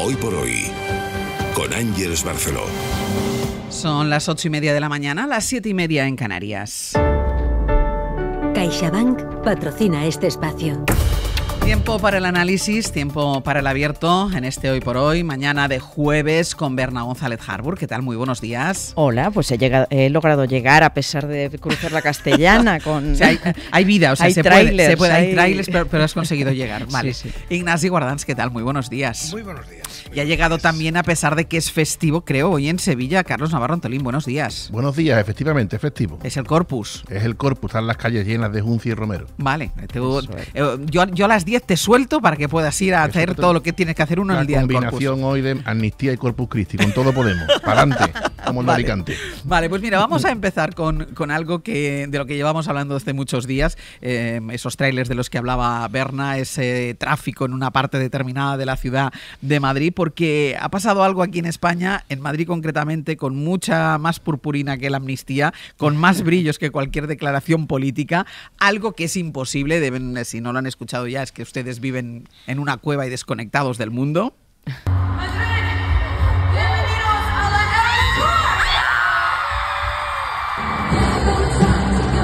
Hoy por hoy, con Ángeles Barceló. Son las 8:30 de la mañana, las 7:30 en Canarias. CaixaBank patrocina este espacio. Tiempo para el análisis, tiempo para el abierto en este Hoy por Hoy, mañana de jueves con Berna González Harbour. ¿Qué tal? Muy buenos días. Hola, pues he logrado llegar a pesar de cruzar la Castellana con... O sea, hay vida, o sea, hay hay trailers, pero has conseguido llegar. Vale. Sí. Ignasi Guardans, ¿qué tal? Muy buenos días. Muy buenos días. Y ha llegado también, a pesar de que es festivo, creo, hoy en Sevilla, Carlos Navarro Antolín. Buenos días. Buenos días, efectivamente, es festivo. Es el Corpus. Es el Corpus, están las calles llenas de Junci y Romero. Vale, yo a las 10 te suelto para que puedas ir a hacer todo lo que tienes que hacer uno en el día del Corpus. La combinación hoy de Amnistía y Corpus Christi, con todo podemos. Para adelante, como en Alicante. Vale, pues mira, vamos a empezar con algo de lo que llevamos hablando desde muchos días, esos trailers de los que hablaba Berna, ese tráfico en una parte determinada de la ciudad de Madrid, porque ha pasado algo aquí en España, en Madrid concretamente, con mucha más purpurina que la amnistía, con más brillos que cualquier declaración política, algo que es imposible, si no lo han escuchado ya, es que ustedes viven en una cueva y desconectados del mundo.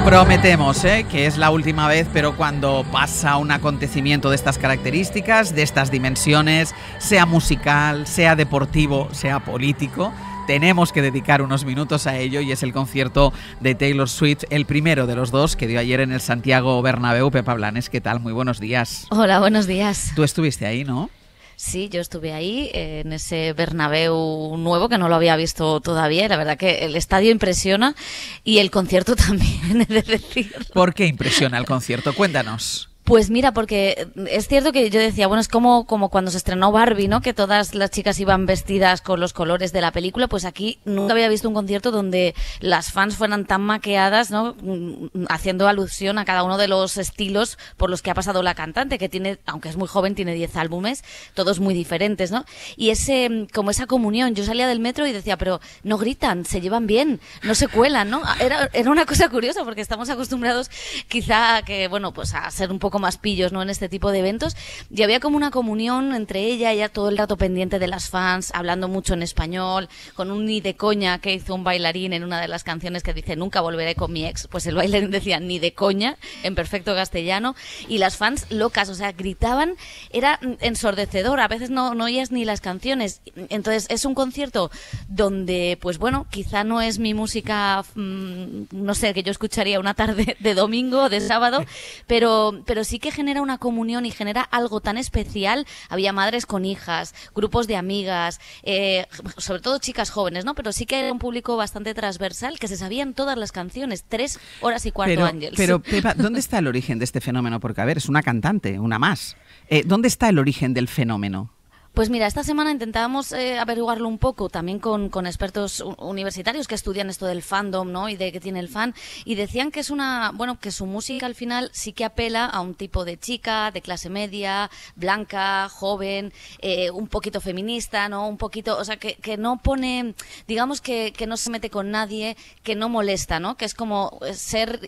Prometemos que es la última vez, pero cuando pasa un acontecimiento de estas características, de estas dimensiones, sea musical, sea deportivo, sea político, tenemos que dedicar unos minutos a ello, y es el concierto de Taylor Swift, el primero de los dos que dio ayer en el Santiago Bernabéu. Pepa Blanes, ¿qué tal? Muy buenos días. Hola, buenos días. Tú estuviste ahí, ¿no? Sí, yo estuve ahí en ese Bernabéu nuevo que no lo había visto todavía, y la verdad que el estadio impresiona y el concierto también, he de decir. ¿Por qué impresiona el concierto? Cuéntanos. Pues mira, porque es cierto que yo decía, bueno, es como cuando se estrenó Barbie, ¿no? Que todas las chicas iban vestidas con los colores de la película. Pues aquí nunca había visto un concierto donde las fans fueran tan maqueadas, ¿no? Haciendo alusión a cada uno de los estilos por los que ha pasado la cantante, que tiene, aunque es muy joven, tiene 10 álbumes, todos muy diferentes, ¿no? Y como esa comunión, yo salía del metro y decía, pero no gritan, se llevan bien, no se cuelan, ¿no? Era una cosa curiosa, porque estamos acostumbrados quizá a que, bueno, pues a ser un poco más pillos, ¿no? En este tipo de eventos, y había como una comunión entre ella todo el rato pendiente de las fans, hablando mucho en español, con un ni de coña que hizo un bailarín en una de las canciones que dice nunca volveré con mi ex, pues el bailarín decía ni de coña en perfecto castellano, y las fans locas, o sea, gritaban, era ensordecedor, a veces no oías ni las canciones. Entonces es un concierto donde, pues bueno, quizá no es mi música, no sé, que yo escucharía una tarde de domingo, de sábado, pero sí que genera una comunión y genera algo tan especial. Había madres con hijas, grupos de amigas, sobre todo chicas jóvenes, ¿no? Pero sí que era un público bastante transversal, que se sabían todas las canciones, 3 horas y cuarto, Ángels. Pero, Pepa, ¿dónde está el origen de este fenómeno? Porque, a ver, es una cantante, una más. ¿Dónde está el origen del fenómeno? Pues mira, esta semana intentábamos averiguarlo un poco también con expertos universitarios que estudian esto del fandom, ¿no? Y de qué tiene el fan, y decían que es que su música al final sí que apela a un tipo de chica de clase media, blanca, joven, un poquito feminista, ¿no? Un poquito, o sea, que no pone, digamos que no se mete con nadie, que no molesta, ¿no? Que es como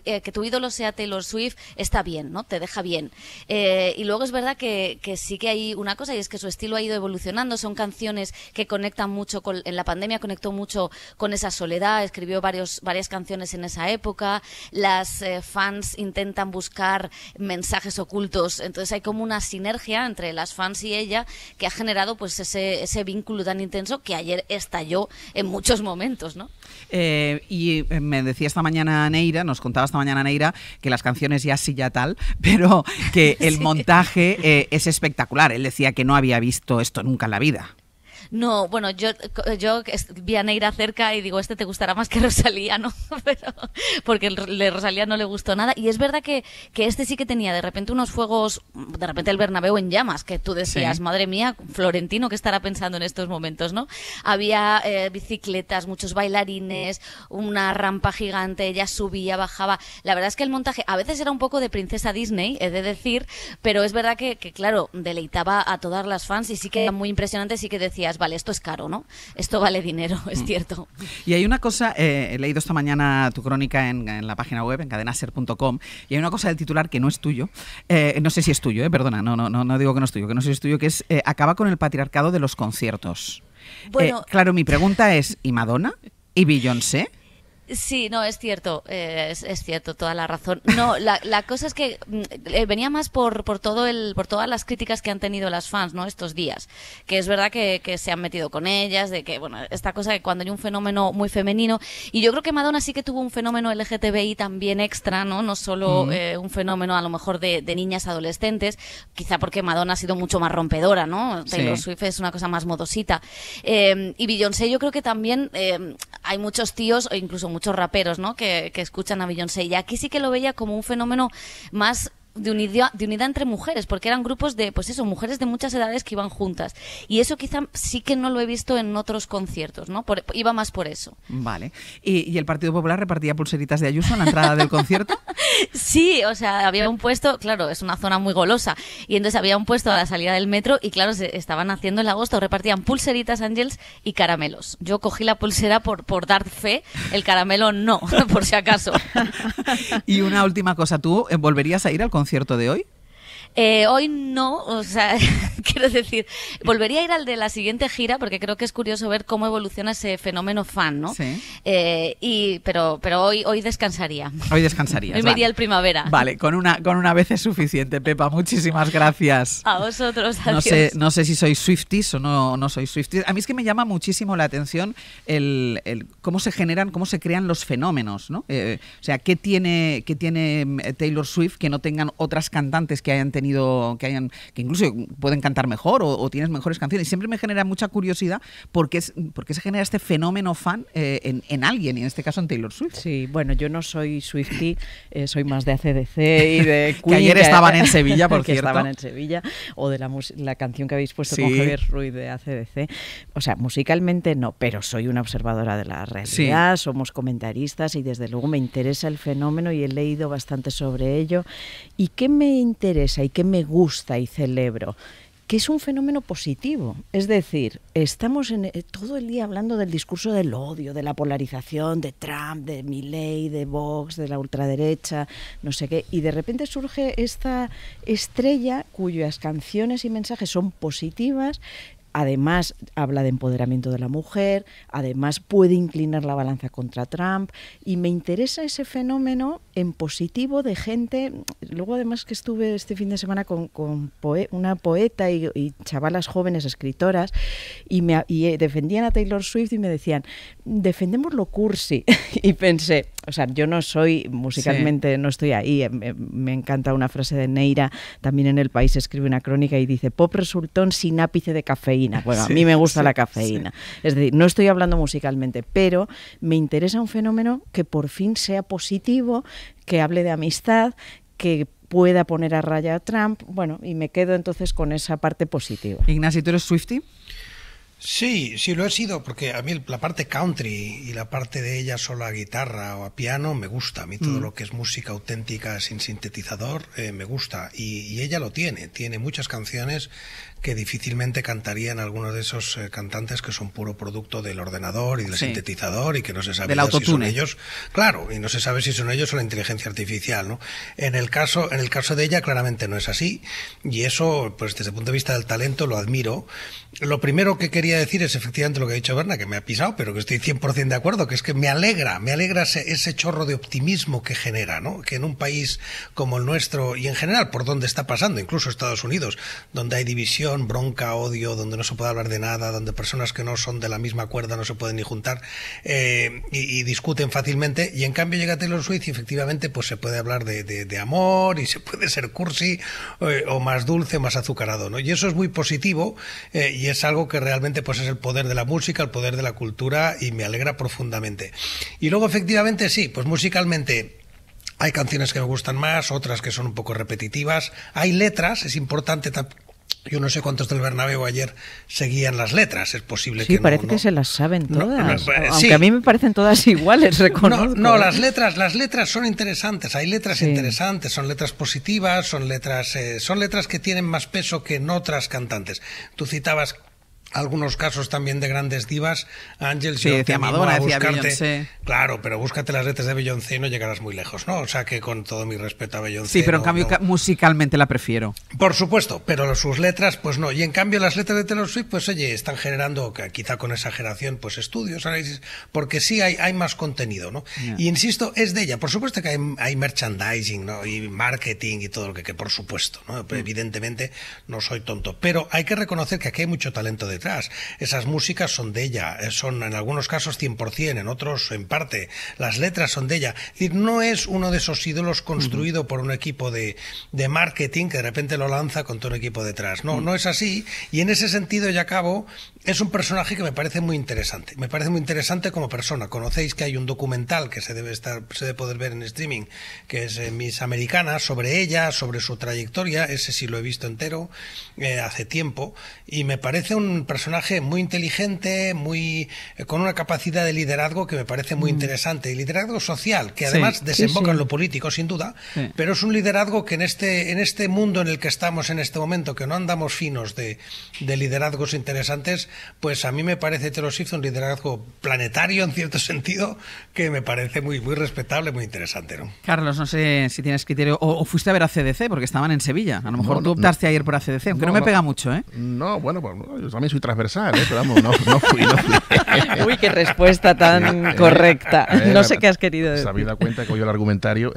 que tu ídolo sea Taylor Swift, está bien, ¿no? Te deja bien. Y luego es verdad que sí que hay una cosa, y es que su estilo ha ido evolucionando. Son canciones que conectan mucho en la pandemia conectó mucho con esa soledad, escribió varias canciones en esa época. Las fans intentan buscar mensajes ocultos, entonces hay como una sinergia entre las fans y ella que ha generado pues ese vínculo tan intenso que ayer estalló en muchos momentos, ¿no? Y me decía nos contaba esta mañana Neira, que las canciones ya sí ya tal, pero que el montaje es espectacular. Él decía que no había visto esto nunca en la vida. No, bueno, yo vi a Neira cerca y digo, te gustará más que Rosalía, ¿no? Pero, porque el de Rosalía no le gustó nada. Y es verdad que este sí que tenía de repente unos fuegos, de repente el Bernabéu en llamas, que tú decías, sí. Madre mía, Florentino, ¿qué estará pensando en estos momentos, no? Había bicicletas, muchos bailarines, una rampa gigante, ella subía, bajaba. La verdad es que el montaje a veces era un poco de princesa Disney, he de decir, pero es verdad que claro, deleitaba a todas las fans y sí que era muy impresionante, sí que decías, vale, esto es caro, ¿no? Esto vale dinero, es cierto. Y hay una cosa, he leído esta mañana tu crónica en la página web, en cadenaser.com, y hay una cosa del titular que no es tuyo, no sé si es tuyo, perdona, no digo que no es tuyo, que no sé si es tuyo, que es acaba con el patriarcado de los conciertos. Bueno, claro, mi pregunta es, ¿y Madonna? ¿Y Beyoncé? Sí, no, es cierto, es cierto, toda la razón. No, la cosa es que venía más por todas las críticas que han tenido las fans, ¿no? Estos días, que es verdad que se han metido con ellas, de que, bueno, esta cosa que cuando hay un fenómeno muy femenino, y yo creo que Madonna sí que tuvo un fenómeno LGTBI también extra, ¿no? No solo un fenómeno a lo mejor de niñas adolescentes, quizá porque Madonna ha sido mucho más rompedora, ¿no? Taylor Swift es una cosa más modosita. Y Beyoncé yo creo que también hay muchos tíos, o incluso muchos raperos, ¿no? que escuchan a Beyoncé, y aquí sí que lo veía como un fenómeno más de unidad entre mujeres, porque eran grupos de, pues eso, mujeres de muchas edades que iban juntas, y eso quizá sí que no lo he visto en otros conciertos, ¿no? Iba más por eso. Vale. ¿Y el Partido Popular repartía pulseritas de Ayuso en la entrada del concierto? Sí, o sea, había un puesto, claro, es una zona muy golosa, y entonces había un puesto a la salida del metro, y claro, se estaban haciendo en agosto, repartían pulseritas Ángels y caramelos. Yo cogí la pulsera por dar fe, el caramelo no, por si acaso. Y una última cosa, ¿tú volverías a ir al concierto de hoy? Hoy no, o sea, quiero decir, volvería a ir al de la siguiente gira porque creo que es curioso ver cómo evoluciona ese fenómeno fan, ¿no? Sí. Pero hoy descansaría. Hoy descansarías. Hoy me iría al Primavera. Vale, con una vez es suficiente, Pepa. Muchísimas gracias. A vosotros, adiós. No sé si sois Swifties o no sois Swifties. A mí es que me llama muchísimo la atención el cómo se generan, cómo se crean los fenómenos, ¿no? O sea, ¿qué tiene Taylor Swift que no tengan otras cantantes que hayan tenido, que incluso pueden cantar mejor o tienes mejores canciones? Y siempre me genera mucha curiosidad por qué se genera este fenómeno fan en alguien, y en este caso en Taylor Swift. Sí, bueno, yo no soy Swiftie, soy más de AC/DC y de Queen. Que ayer estaban en Sevilla, por cierto. Estaban en Sevilla, o de la canción que habéis puesto con Javier Ruiz de AC/DC. O sea, musicalmente no, pero soy una observadora de la realidad, somos comentaristas y desde luego me interesa el fenómeno y he leído bastante sobre ello. ¿Y qué me interesa y qué me gusta y celebro? Que es un fenómeno positivo. Es decir, estamos todo el día hablando del discurso del odio, de la polarización, de Trump, de Milei, de Vox, de la ultraderecha, no sé qué, y de repente surge esta estrella cuyas canciones y mensajes son positivas. Además, habla de empoderamiento de la mujer, además puede inclinar la balanza contra Trump, y me interesa ese fenómeno en positivo de gente. Luego, además, que estuve este fin de semana con una poeta y chavalas jóvenes escritoras, y defendían a Taylor Swift y me decían, defendemos lo cursi. Y pensé, o sea, yo no soy, musicalmente no estoy ahí, me encanta una frase de Neira, también en El País escribe una crónica y dice, pop resultón sin ápice de cafeína. Bueno, a mí me gusta la cafeína. Es decir, no estoy hablando musicalmente, pero me interesa un fenómeno que por fin sea positivo, que hable de amistad, que pueda poner a raya a Trump. Bueno, y me quedo entonces con esa parte positiva. Ignacio, ¿tú eres Swiftie? Sí, lo he sido, porque a mí la parte country y la parte de ella solo a guitarra o a piano me gusta. A mí todo lo que es música auténtica sin sintetizador me gusta. Y ella lo tiene muchas canciones que difícilmente cantarían algunos de esos cantantes que son puro producto del ordenador y del sintetizador y que no se sabe si son ellos. Claro, y no se sabe si son ellos o la inteligencia artificial, ¿no? En el caso de ella claramente no es así, y eso, pues desde el punto de vista del talento, lo admiro. Lo primero que quería decir es efectivamente lo que ha dicho Berna, que me ha pisado, pero que estoy 100% de acuerdo, que es que me alegra ese chorro de optimismo que genera, ¿no? Que en un país como el nuestro, y en general por donde está pasando, incluso Estados Unidos, donde hay división, bronca, odio, donde no se puede hablar de nada, donde personas que no son de la misma cuerda no se pueden ni juntar y discuten fácilmente, y en cambio llega Taylor Swift y efectivamente pues se puede hablar de amor y se puede ser cursi o más dulce, más azucarado, ¿no? Y eso es muy positivo y es algo que realmente pues es el poder de la música, el poder de la cultura, y me alegra profundamente. Y luego efectivamente sí, pues musicalmente hay canciones que me gustan más, otras que son un poco repetitivas, hay letras, es importante. Yo no sé cuántos del Bernabéu ayer seguían las letras, es posible que no. Sí, parece que se las saben todas, aunque sí. A mí me parecen todas iguales, reconozco. No, las letras son interesantes, hay letras interesantes, son letras positivas, son letras que tienen más peso que en otras cantantes. Tú citabas algunos casos también de grandes divas, Ángel, sí, decía Madonna, decía Beyoncé. Claro, pero búscate las letras de Beyoncé y no llegarás muy lejos, ¿no? O sea que con todo mi respeto a Beyoncé... Sí, pero en cambio musicalmente la prefiero. Por supuesto, pero sus letras, pues no. Y en cambio las letras de Taylor Swift, pues oye, están generando, quizá con exageración, pues estudios, análisis, porque sí hay más contenido, ¿no? Yeah. Y insisto, es de ella. Por supuesto que hay merchandising, ¿no? Y marketing y todo lo que por supuesto, ¿no? Evidentemente no soy tonto, pero hay que reconocer que aquí hay mucho talento detrás. Esas músicas son de ella, son en algunos casos 100%, en otros en parte. Las letras son de ella. Es decir, no es uno de esos ídolos construido por un equipo de marketing que de repente lo lanza con todo un equipo detrás. No, no es así. Y en ese sentido, ya acabo, es un personaje que me parece muy interesante. Me parece muy interesante como persona. Conocéis que hay un documental que se debe poder ver en streaming, que es Miss Americana, sobre ella, sobre su trayectoria. Ese sí lo he visto entero hace tiempo. Y me parece un personaje muy inteligente, con una capacidad de liderazgo que me parece muy interesante, y liderazgo social, que además desemboca en lo político, sin duda, pero es un liderazgo que en este mundo en el que estamos en este momento, que no andamos finos de liderazgos interesantes, pues a mí me parece Taylor Swift un liderazgo planetario, en cierto sentido, que me parece muy, muy respetable, muy interesante, ¿no? Carlos, no sé si tienes criterio, o fuiste a ver a CDC, porque estaban en Sevilla. A lo mejor tú optaste ayer por ACDC, aunque no me pega mucho, ¿eh? No, bueno, pues yo también soy transversal, pero vamos, no fui. Uy, qué respuesta tan correcta. No sé qué has querido decir. Se habéis dado cuenta que hoy el argumentario...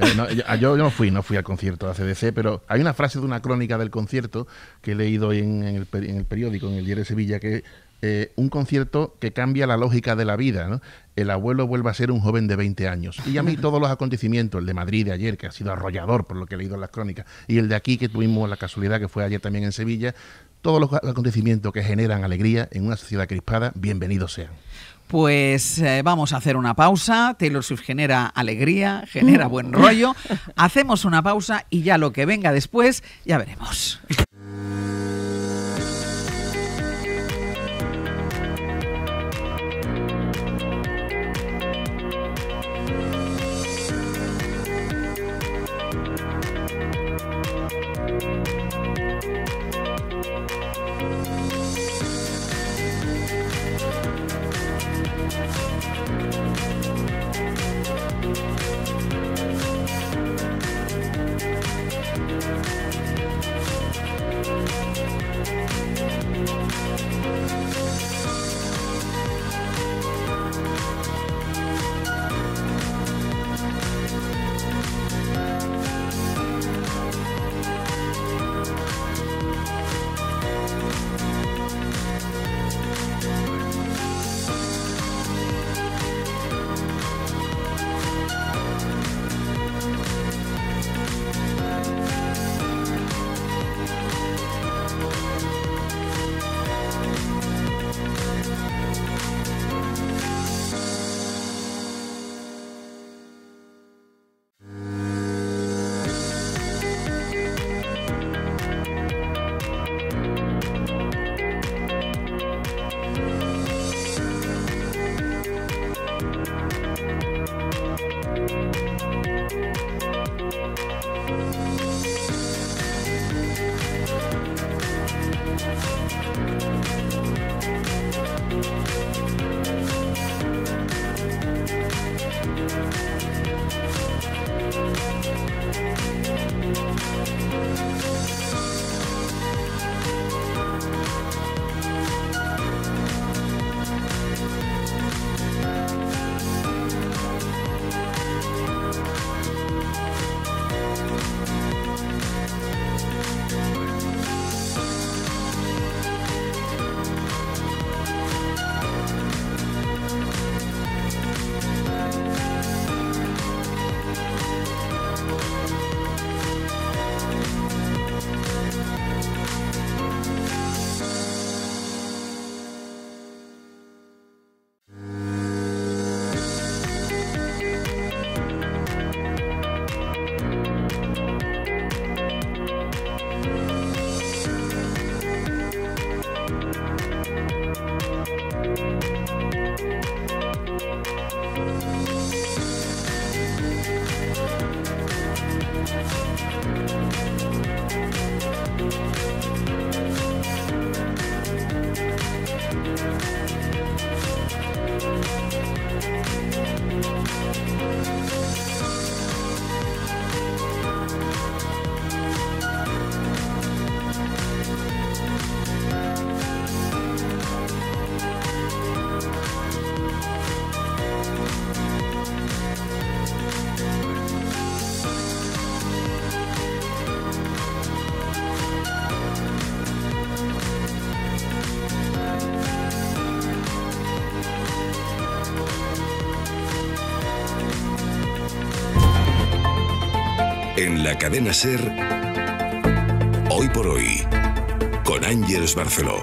yo no fui al concierto de ACDC, pero hay una frase de una crónica del concierto que he leído en el periódico, en el Diario de Sevilla, que un concierto que cambia la lógica de la vida, ¿no? El abuelo vuelve a ser un joven de 20 años. Y a mí todos los acontecimientos, el de Madrid de ayer, que ha sido arrollador por lo que he leído en las crónicas, y el de aquí, que tuvimos la casualidad que fue ayer también en Sevilla, todos los acontecimientos que generan alegría en una sociedad crispada, bienvenidos sean. Pues vamos a hacer una pausa. Taylor Swift genera alegría, genera buen rollo. Hacemos una pausa y ya lo que venga después, ya veremos. En la cadena SER, Hoy por Hoy, con Ángeles Barceló.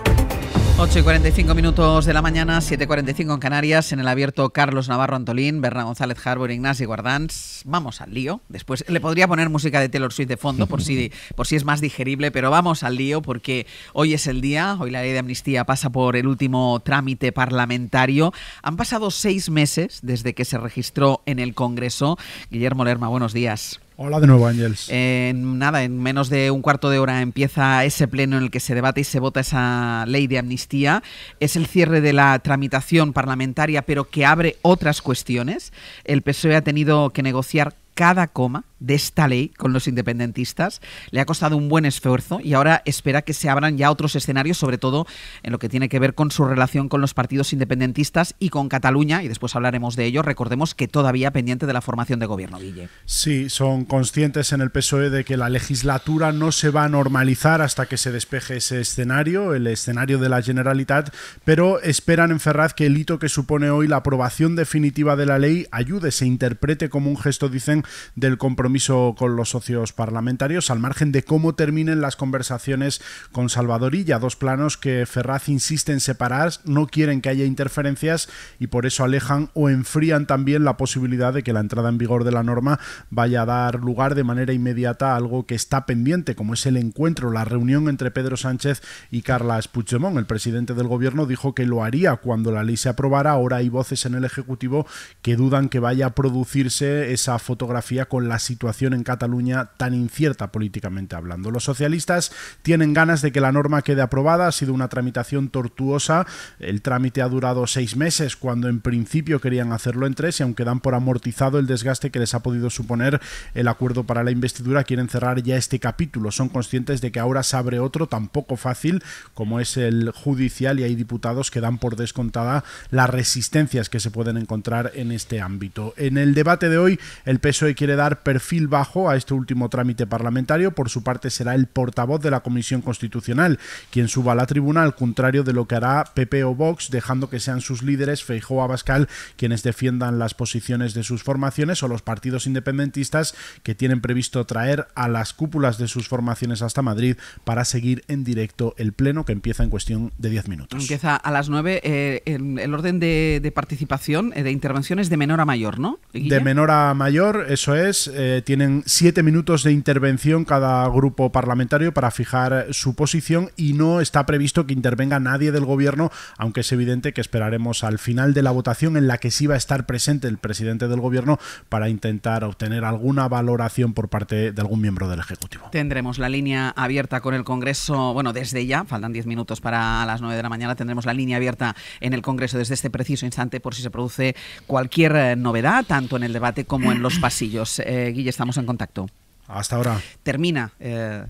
8:45 de la mañana, 7:45 en Canarias. En el abierto, Carlos Navarro Antolín, Berna González Harbour, Ignasi Guardans. Vamos al lío. Después le podría poner música de Taylor Swift de fondo por si es más digerible, pero vamos al lío porque hoy es el día. Hoy la ley de amnistía pasa por el último trámite parlamentario. Han pasado 6 meses desde que se registró en el Congreso. Guillermo Lerma, buenos días. Hola de nuevo, Ángels. En menos de un cuarto de hora empieza ese pleno en el que se debate y se vota esa ley de amnistía. Es el cierre de la tramitación parlamentaria, pero que abre otras cuestiones. El PSOE ha tenido que negociar cada coma de esta ley con los independentistas. Le ha costado un buen esfuerzo y ahora espera que se abran ya otros escenarios, sobre todo en lo que tiene que ver con su relación con los partidos independentistas y con Cataluña, y después hablaremos de ello. Recordemos que todavía pendiente de la formación de gobierno, Guille. Sí, son conscientes en el PSOE de que la legislatura no se va a normalizar hasta que se despeje ese escenario, el escenario de la Generalitat, pero esperan en Ferraz que el hito que supone hoy la aprobación definitiva de la ley ayude, se interprete como un gesto, dicen, del compromiso con los socios parlamentarios, al margen de cómo terminen las conversaciones con Salvador Illa, dos planos que Ferraz insiste en separar, no quieren que haya interferencias y por eso alejan o enfrían también la posibilidad de que la entrada en vigor de la norma vaya a dar lugar de manera inmediata a algo que está pendiente, como es el encuentro, la reunión entre Pedro Sánchez y Carles Puigdemont. El presidente del gobierno dijo que lo haría cuando la ley se aprobara. Ahora hay voces en el Ejecutivo que dudan que vaya a producirse esa fotografía con la situación en Cataluña tan incierta políticamente hablando. Los socialistas tienen ganas de que la norma quede aprobada. Ha sido una tramitación tortuosa. El trámite ha durado 6 meses cuando en principio querían hacerlo en 3 y aunque dan por amortizado el desgaste que les ha podido suponer el acuerdo para la investidura, quieren cerrar ya este capítulo. Son conscientes de que ahora se abre otro tampoco fácil como es el judicial y hay diputados que dan por descontada las resistencias que se pueden encontrar en este ámbito. En el debate de hoy el PSOE quiere dar perfil bajo a este último trámite parlamentario. Por su parte será el portavoz de la Comisión Constitucional quien suba a la tribuna, al contrario de lo que hará PP o Vox, dejando que sean sus líderes Feijóo o Abascal quienes defiendan las posiciones de sus formaciones, o los partidos independentistas que tienen previsto traer a las cúpulas de sus formaciones hasta Madrid para seguir en directo el pleno que empieza en cuestión de 10 minutos. Empieza a las 9. El orden de participación, de intervenciones de menor a mayor, ¿no, Guille? De menor a mayor, eso es. Tienen 7 minutos de intervención cada grupo parlamentario para fijar su posición y no está previsto que intervenga nadie del gobierno, aunque es evidente que esperaremos al final de la votación en la que sí va a estar presente el presidente del gobierno para intentar obtener alguna valoración por parte de algún miembro del Ejecutivo. Tendremos la línea abierta con el Congreso, bueno, desde ya, faltan 10 minutos para las 9 de la mañana, tendremos la línea abierta en el Congreso desde este preciso instante por si se produce cualquier novedad, tanto en el debate como en los pasillos. Guille, estamos en contacto. Hasta ahora. Termina,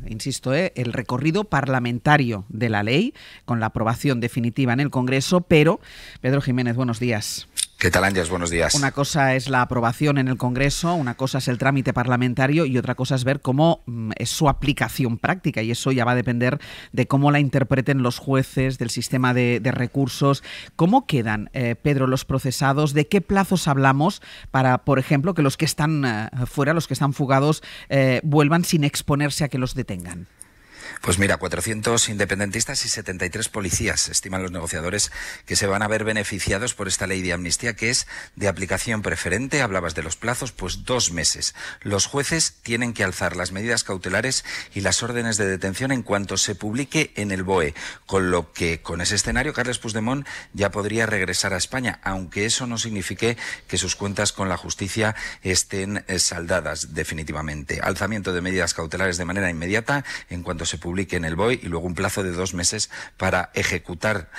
insisto, el recorrido parlamentario de la ley con la aprobación definitiva en el Congreso, pero, Pedro Jiménez, buenos días. ¿Qué tal, Ángeles? Buenos días. Una cosa es la aprobación en el Congreso, una cosa es el trámite parlamentario y otra cosa es ver cómo es su aplicación práctica, y eso ya va a depender de cómo la interpreten los jueces, del sistema de recursos. ¿Cómo quedan, Pedro, los procesados? ¿De qué plazos hablamos para, por ejemplo, que los que están fuera, los que están fugados, vuelvan sin exponerse a que los detengan? Pues mira, 400 independentistas y 73 policías estiman los negociadores que se van a ver beneficiados por esta ley de amnistía, que es de aplicación preferente. Hablabas de los plazos, pues 2 meses. Los jueces tienen que alzar las medidas cautelares y las órdenes de detención en cuanto se publique en el BOE, con lo que con ese escenario Carles Puigdemont ya podría regresar a España, aunque eso no signifique que sus cuentas con la justicia estén saldadas definitivamente. Alzamiento de medidas cautelares de manera inmediata en cuanto se publique en el BOE y luego un plazo de 2 meses para ejecutar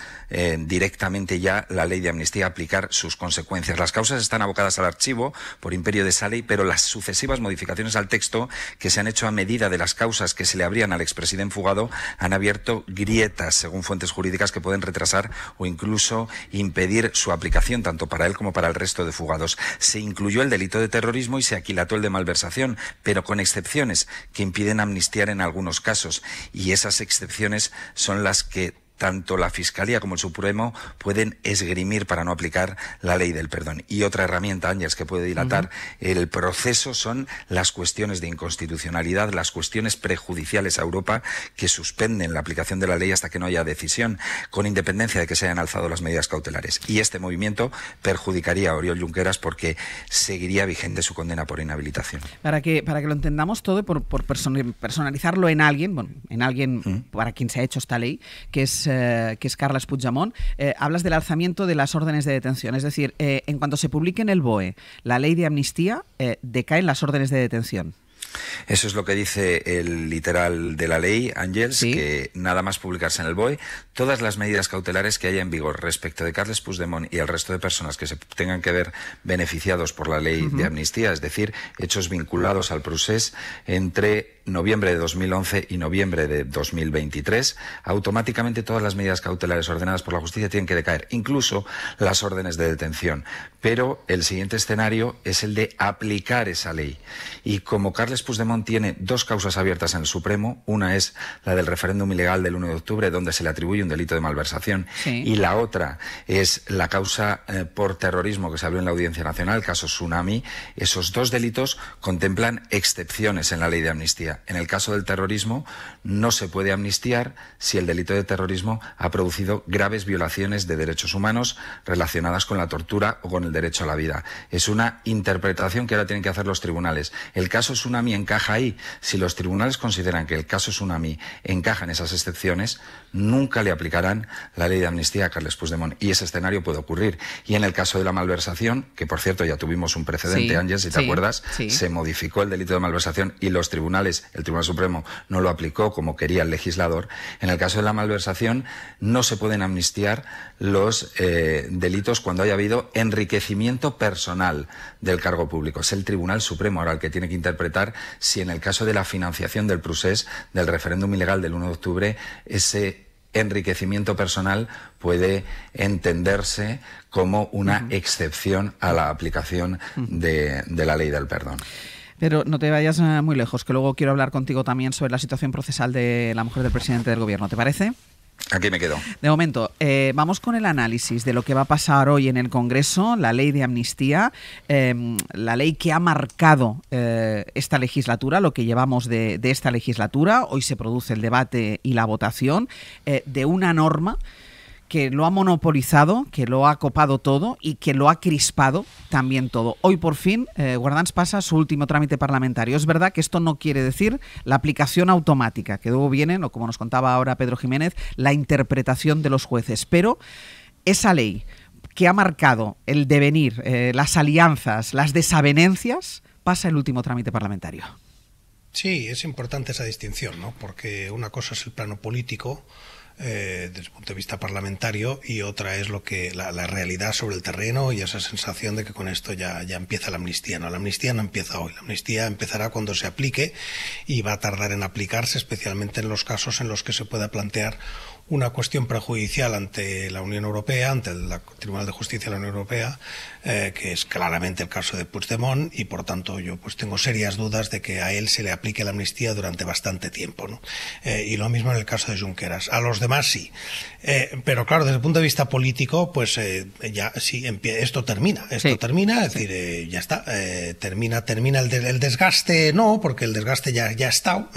directamente ya la ley de amnistía, aplicar sus consecuencias. Las causas están abocadas al archivo por imperio de esa ley, pero las sucesivas modificaciones al texto que se han hecho a medida de las causas que se le abrían al expresidente fugado han abierto grietas, según fuentes jurídicas, que pueden retrasar o incluso impedir su aplicación, tanto para él como para el resto de fugados. Se incluyó el delito de terrorismo y se aquilató el de malversación, pero con excepciones que impiden amnistiar en algunos casos, y esas excepciones son las que tanto la Fiscalía como el Supremo pueden esgrimir para no aplicar la ley del perdón. Y otra herramienta, Ángels, que puede dilatar el proceso son las cuestiones de inconstitucionalidad, las cuestiones prejudiciales a Europa que suspenden la aplicación de la ley hasta que no haya decisión, con independencia de que se hayan alzado las medidas cautelares. Y este movimiento perjudicaría a Oriol Junqueras porque seguiría vigente su condena por inhabilitación. Para que lo entendamos todo, por personalizarlo en alguien, para quien se ha hecho esta ley, que es Carles Puigdemont, hablas del alzamiento de las órdenes de detención. Es decir, en cuanto se publique en el BOE la ley de amnistía, decaen las órdenes de detención. Eso es lo que dice el literal de la ley, Ángels, ¿sí? Que nada más publicarse en el BOE, todas las medidas cautelares que haya en vigor respecto de Carles Puigdemont y el resto de personas que se tengan que ver beneficiados por la ley de amnistía, es decir, hechos vinculados al procés entre noviembre de 2011 y noviembre de 2023, automáticamente todas las medidas cautelares ordenadas por la justicia tienen que decaer, incluso las órdenes de detención. Pero el siguiente escenario es el de aplicar esa ley. Y como Carles Puigdemont tiene dos causas abiertas en el Supremo, una es la del referéndum ilegal del 1 de octubre, donde se le atribuye un delito de malversación, y la otra es la causa por terrorismo que se abrió en la Audiencia Nacional, el caso Tsunami. Esos dos delitos contemplan excepciones en la ley de amnistía. En el caso del terrorismo, no se puede amnistiar si el delito de terrorismo ha producido graves violaciones de derechos humanos relacionadas con la tortura o con el derecho a la vida. Es una interpretación que ahora tienen que hacer los tribunales. El caso Tsunami encaja ahí. Si los tribunales consideran que el caso Tsunami encaja en esas excepciones, nunca le aplicarán la ley de amnistía a Carles Puigdemont. Y ese escenario puede ocurrir. Y en el caso de la malversación, que por cierto ya tuvimos un precedente, Ángel, si te acuerdas, se modificó el delito de malversación y los tribunales, el Tribunal Supremo no lo aplicó como quería el legislador. En el caso de la malversación no se pueden amnistiar los delitos cuando haya habido enriquecimiento personal del cargo público. Es el Tribunal Supremo ahora el que tiene que interpretar si en el caso de la financiación del procés del referéndum ilegal del 1 de octubre ese enriquecimiento personal puede entenderse como una excepción a la aplicación de la ley del perdón. Pero no te vayas muy lejos, que luego quiero hablar contigo también sobre la situación procesal de la mujer del presidente del gobierno. ¿Te parece? Aquí me quedo. De momento, vamos con el análisis de lo que va a pasar hoy en el Congreso, la ley de amnistía, la ley que ha marcado esta legislatura, lo que llevamos de esta legislatura. Hoy se produce el debate y la votación de una norma que lo ha monopolizado, que lo ha copado todo y que lo ha crispado también todo. Hoy por fin Guardans pasa su último trámite parlamentario. Es verdad que esto no quiere decir la aplicación automática, que luego viene, o como nos contaba ahora Pedro Jiménez, la interpretación de los jueces. Pero esa ley que ha marcado el devenir, las alianzas, las desavenencias, pasa el último trámite parlamentario. Sí, es importante esa distinción, ¿no? Porque una cosa es el plano político, desde el punto de vista parlamentario, y otra es lo que la realidad sobre el terreno y esa sensación de que con esto ya empieza la amnistía. No, la amnistía no empieza hoy, la amnistía empezará cuando se aplique y va a tardar en aplicarse, especialmente en los casos en los que se pueda plantear una cuestión prejudicial ante la Unión Europea, ante el Tribunal de Justicia de la Unión Europea, que es claramente el caso de Puigdemont, y por tanto yo pues tengo serias dudas de que a él se le aplique la amnistía durante bastante tiempo, ¿no? Y lo mismo en el caso de Junqueras. A los demás sí. Pero claro, desde el punto de vista político, pues ya sí, esto termina, es decir, ya está, termina el desgaste, no, porque el desgaste ya está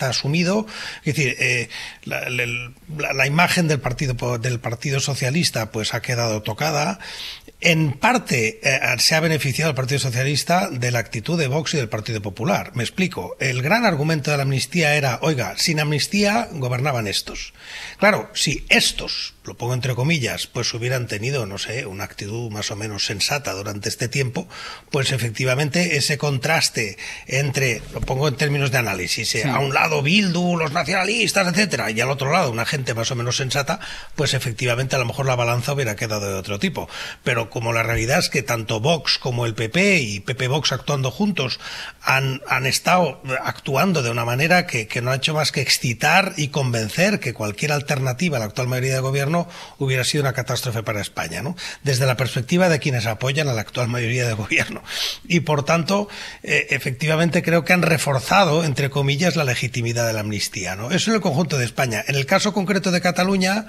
asumido. Es decir, la imagen del Partido Socialista pues ha quedado tocada. En parte se ha beneficiado el Partido Socialista de la actitud de Vox y del Partido Popular. Me explico. El gran argumento de la amnistía era, oiga, sin amnistía gobernaban estos. Claro, si estos, lo pongo entre comillas, pues hubieran tenido, no sé, una actitud más o menos sensata durante este tiempo, pues efectivamente ese contraste entre, lo pongo en términos de análisis, a un lado Bildu, los nacionalistas, etcétera, y al otro lado una gente más o menos sensata, pues efectivamente a lo mejor la balanza hubiera quedado de otro tipo. Pero como la realidad es que tanto Vox como el PP y PP-Vox actuando juntos han estado actuando de una manera que no ha hecho más que excitar y convencer que cualquier alternativa a la actual mayoría de gobierno gobierno hubiera sido una catástrofe para España, ¿no? Desde la perspectiva de quienes apoyan a la actual mayoría de gobierno. Y por tanto, efectivamente creo que han reforzado, entre comillas, la legitimidad de la amnistía, ¿no? Eso en el conjunto de España. En el caso concreto de Cataluña,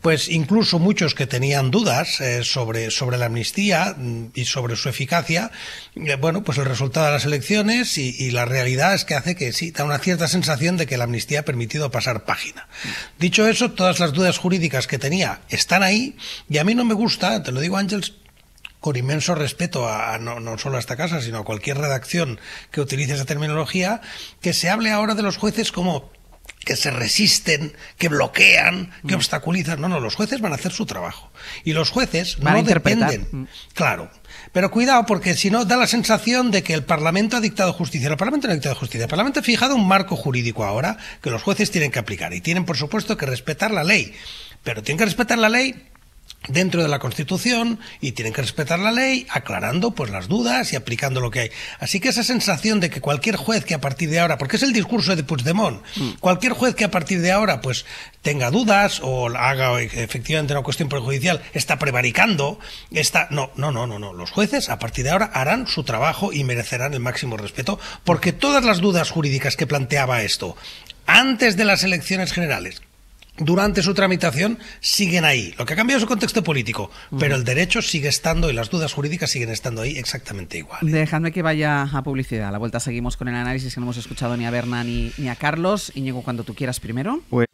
pues incluso muchos que tenían dudas sobre la amnistía y sobre su eficacia, bueno, pues el resultado de las elecciones y la realidad es que hace que sí, da una cierta sensación de que la amnistía ha permitido pasar página. Dicho eso, todas las dudas jurídicas que tenía están ahí y a mí no me gusta, te lo digo, Ángels, con inmenso respeto no solo a esta casa, sino a cualquier redacción que utilice esa terminología, que se hable ahora de los jueces como que se resisten, que bloquean, que obstaculizan. No, los jueces van a hacer su trabajo. Y los jueces no dependen. Claro. Pero cuidado, porque si no da la sensación de que el Parlamento ha dictado justicia. El Parlamento no ha dictado justicia. El Parlamento ha fijado un marco jurídico ahora que los jueces tienen que aplicar. Y tienen, por supuesto, que respetar la ley. Pero tienen que respetar la ley dentro de la Constitución y tienen que respetar la ley aclarando pues las dudas y aplicando lo que hay. Así que esa sensación de que cualquier juez que a partir de ahora, porque es el discurso de Puigdemont, cualquier juez que a partir de ahora pues tenga dudas o haga efectivamente una cuestión prejudicial, está prevaricando, no. Los jueces a partir de ahora harán su trabajo y merecerán el máximo respeto, porque todas las dudas jurídicas que planteaba esto antes de las elecciones generales, durante su tramitación, siguen ahí. Lo que ha cambiado es su contexto político, pero el derecho sigue estando y las dudas jurídicas siguen estando ahí exactamente igual. Dejadme que vaya a publicidad. A la vuelta seguimos con el análisis, que no hemos escuchado ni a Berna ni a Carlos. Íñigo, cuando tú quieras primero. Pues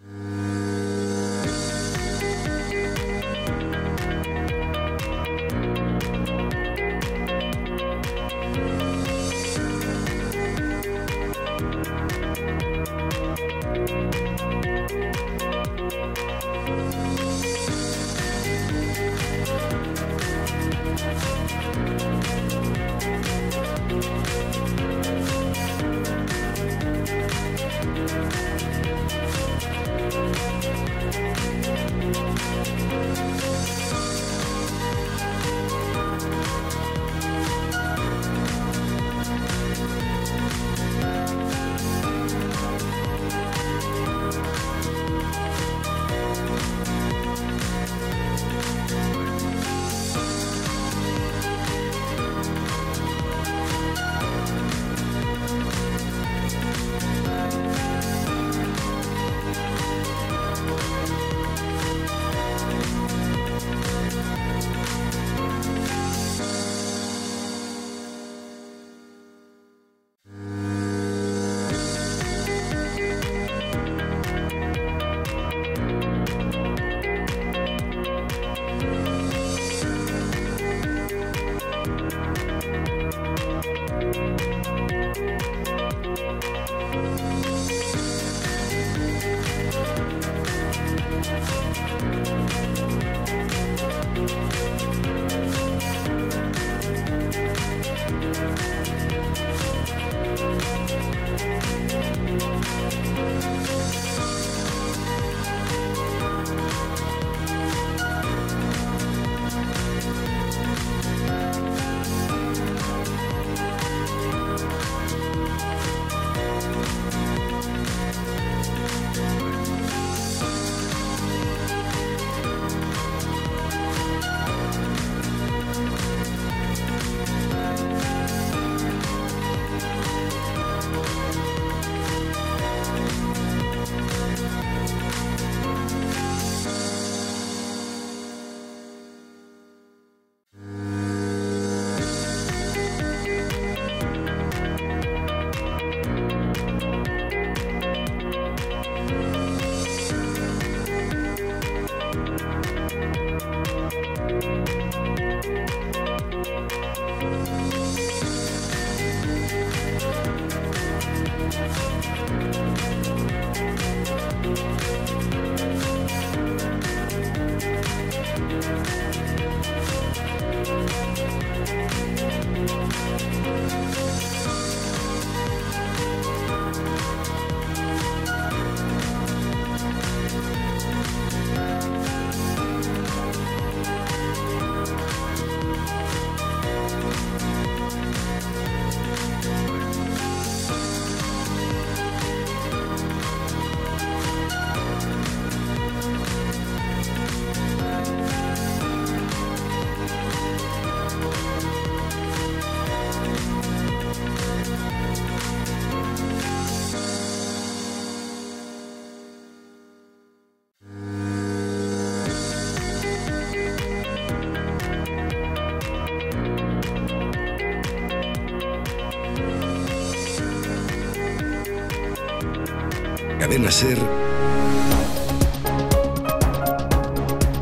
Cadena SER.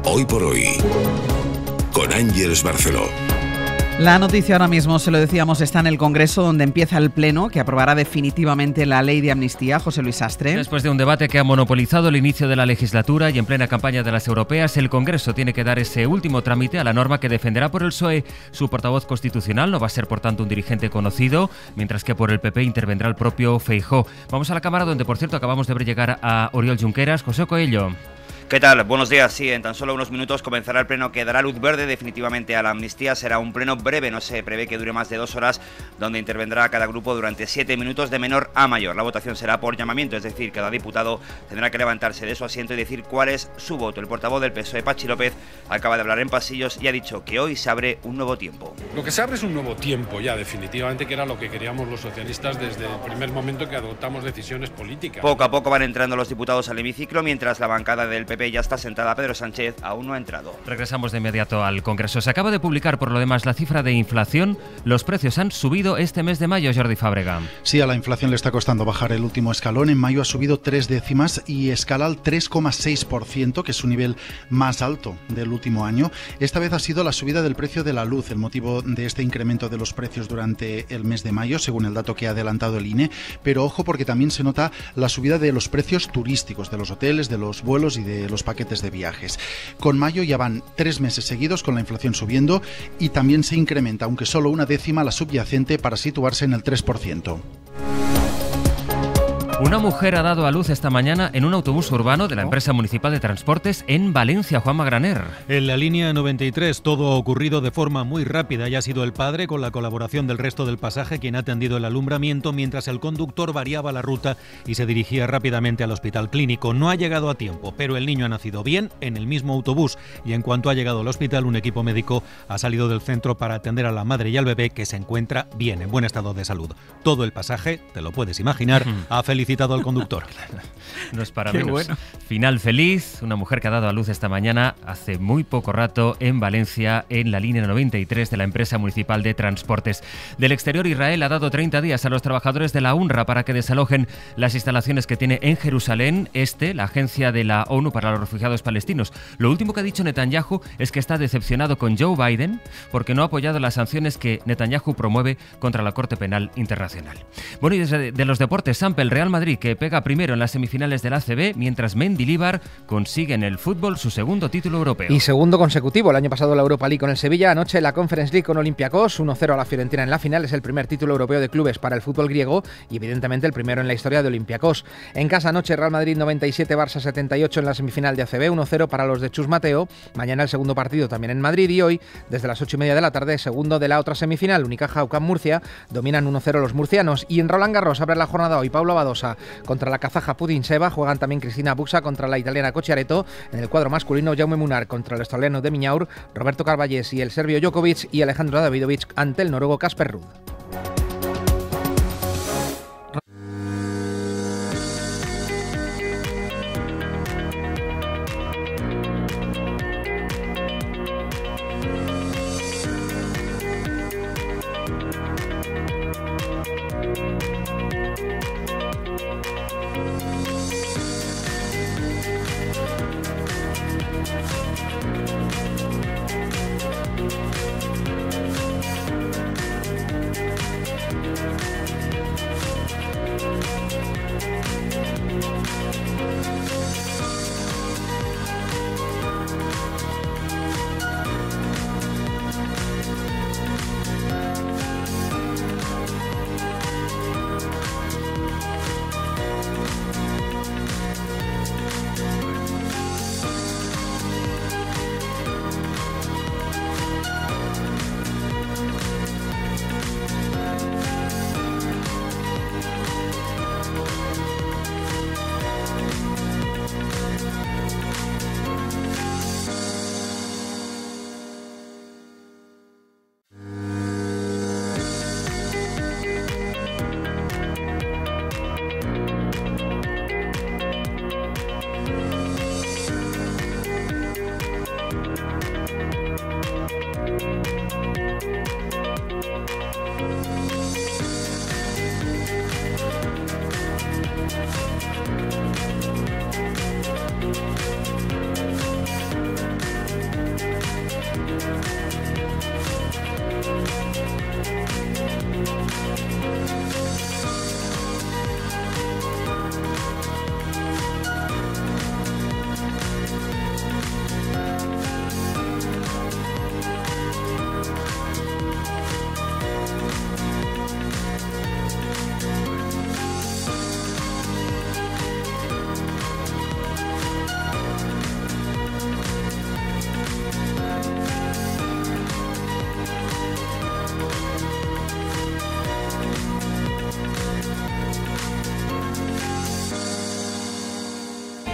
Hoy por hoy, con Ángeles Barceló. La noticia ahora mismo, se lo decíamos, está en el Congreso, donde empieza el Pleno, que aprobará definitivamente la ley de amnistía. José Luis Sastre. Después de un debate que ha monopolizado el inicio de la legislatura y en plena campaña de las europeas, el Congreso tiene que dar ese último trámite a la norma que defenderá por el PSOE. Su portavoz constitucional no va a ser, por tanto, un dirigente conocido, mientras que por el PP intervendrá el propio Feijóo. Vamos a la Cámara, donde, por cierto, acabamos de ver llegar a Oriol Junqueras. José Coello. ¿Qué tal? Buenos días. Sí, en tan solo unos minutos comenzará el pleno que dará luz verde definitivamente a la amnistía. Será un pleno breve, no se prevé que dure más de 2 horas, donde intervendrá cada grupo durante 7 minutos de menor a mayor. La votación será por llamamiento, es decir, cada diputado tendrá que levantarse de su asiento y decir cuál es su voto. El portavoz del PSOE, Pachi López, acaba de hablar en pasillos y ha dicho que hoy se abre un nuevo tiempo. Lo que se abre es un nuevo tiempo ya, definitivamente, que era lo que queríamos los socialistas desde el primer momento que adoptamos decisiones políticas. Poco a poco van entrando los diputados al hemiciclo, mientras la bancada del PP ya está sentada. Pedro Sánchez aún no ha entrado. Regresamos de inmediato al Congreso. Se acaba de publicar, por lo demás, la cifra de inflación. Los precios han subido este mes de mayo, Jordi Fábrega. Sí, a la inflación le está costando bajar el último escalón. En mayo ha subido 3 décimas y escala al 3,6%, que es su nivel más alto del último año. Esta vez ha sido la subida del precio de la luz el motivo de este incremento de los precios durante el mes de mayo, según el dato que ha adelantado el INE. Pero ojo, porque también se nota la subida de los precios turísticos, de los hoteles, de los vuelos y de los paquetes de viajes. Con mayo ya van 3 meses seguidos con la inflación subiendo y también se incrementa, aunque solo 1 décima, la subyacente para situarse en el 3%. Una mujer ha dado a luz esta mañana en un autobús urbano de la empresa municipal de transportes en Valencia. Juanma Graner. En la línea 93 todo ha ocurrido de forma muy rápida y ha sido el padre, con la colaboración del resto del pasaje, quien ha atendido el alumbramiento mientras el conductor variaba la ruta y se dirigía rápidamente al hospital clínico. No ha llegado a tiempo, pero el niño ha nacido bien en el mismo autobús y en cuanto ha llegado al hospital, un equipo médico ha salido del centro para atender a la madre y al bebé, que se encuentra bien, en buen estado de salud. Todo el pasaje, te lo puedes imaginar, ha felicitado al conductor. No es para Qué menos. bueno. Final feliz, una mujer que ha dado a luz esta mañana hace muy poco rato en Valencia, en la línea 93 de la empresa municipal de transportes. Del exterior, Israel ha dado 30 días a los trabajadores de la UNRWA para que desalojen las instalaciones que tiene en Jerusalén Este, la agencia de la ONU para los refugiados palestinos. Lo último que ha dicho Netanyahu es que está decepcionado con Joe Biden porque no ha apoyado las sanciones que Netanyahu promueve contra la Corte Penal Internacional. Bueno, y desde de los deportes, Sampe, el Real Madrid, que pega primero en las semifinales de la ACB, mientras Mendilibar consigue en el fútbol su segundo título europeo. Y segundo consecutivo. El año pasado la Europa League con el Sevilla, anoche la Conference League con Olympiacos, 1-0 a la Fiorentina en la final. Es el primer título europeo de clubes para el fútbol griego y evidentemente el primero en la historia de Olympiacos. En casa, anoche Real Madrid 97, Barça 78 en la semifinal de ACB, 1-0 para los de Chus Mateo. Mañana el segundo partido también en Madrid y hoy, desde las 8:30 de la tarde, segundo de la otra semifinal. Unicaja UCAM Murcia, dominan 1-0 los murcianos. Y en Roland Garros abre la jornada hoy Pablo Badosa contra la kazaja Pudinseva, juegan también Cristina Buxa contra la italiana Cocciaretto. En el cuadro masculino, Jaume Munar contra el australiano de Miñaur, Roberto Carballes y el serbio Djokovic y Alejandro Davidovich ante el noruego Casper Ruud.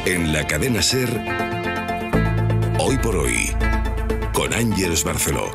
En la cadena SER, Hoy por Hoy, con Ángeles Barceló.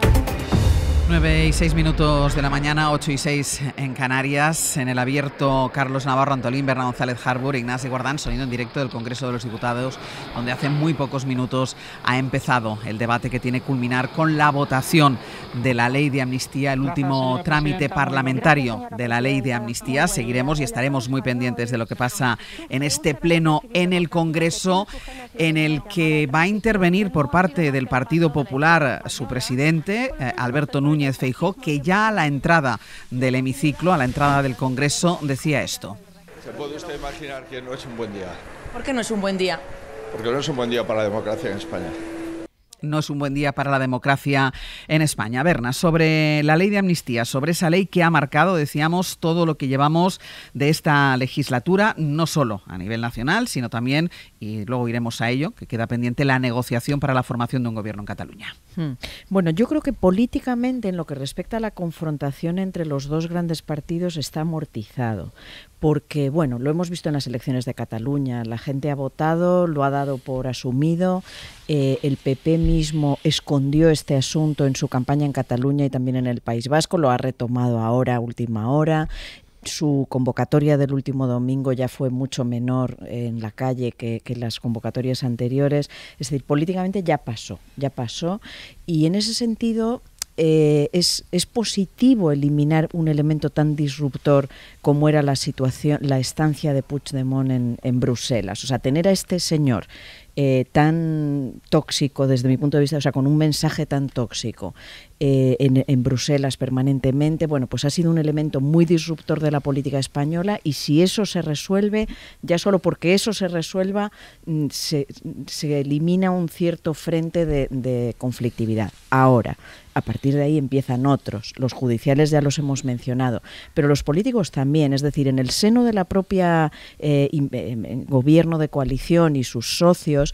9:06 de la mañana, 8:06 en Canarias. En el abierto, Carlos Navarro, Antolín, Berna González Harbour, Ignasi Guardán, sonido en directo del Congreso de los Diputados, donde hace muy pocos minutos ha empezado el debate que tiene que culminar con la votación de la ley de amnistía, el último trámite parlamentario de la ley de amnistía. Seguiremos y estaremos muy pendientes de lo que pasa en este pleno en el Congreso, en el que va a intervenir por parte del Partido Popular su presidente, Alberto Núñez Feijóo, que ya a la entrada del hemiciclo, a la entrada del Congreso, decía esto. ¿Se puede usted imaginar que no es un buen día? ¿Por qué no es un buen día? Porque no es un buen día para la democracia en España. No es un buen día para la democracia en España. Berna, sobre la ley de amnistía, sobre esa ley que ha marcado, decíamos, todo lo que llevamos de esta legislatura, no solo a nivel nacional, sino también, y luego iremos a ello, que queda pendiente la negociación para la formación de un gobierno en Cataluña. Bueno, yo creo que políticamente, en lo que respecta a la confrontación entre los dos grandes partidos, está amortizado. Porque, bueno, lo hemos visto en las elecciones de Cataluña, la gente ha votado, lo ha dado por asumido, el PP mismo escondió este asunto en su campaña en Cataluña y también en el País Vasco, lo ha retomado ahora a última hora. Su convocatoria del último domingo ya fue mucho menor en la calle que las convocatorias anteriores. Es decir, políticamente ya pasó, y en ese sentido es positivo eliminar un elemento tan disruptor como era la estancia de Puigdemont en Bruselas. O sea, tener a este señor tan tóxico desde mi punto de vista, o sea, con un mensaje tan tóxico en Bruselas permanentemente, bueno, pues ha sido un elemento muy disruptor de la política española, y si eso se resuelve, ya solo porque eso se resuelva, se elimina un cierto frente de conflictividad. Ahora, a partir de ahí empiezan otros. Los judiciales ya los hemos mencionado, pero los políticos también, es decir, en el seno de la propia gobierno de coalición y sus socios,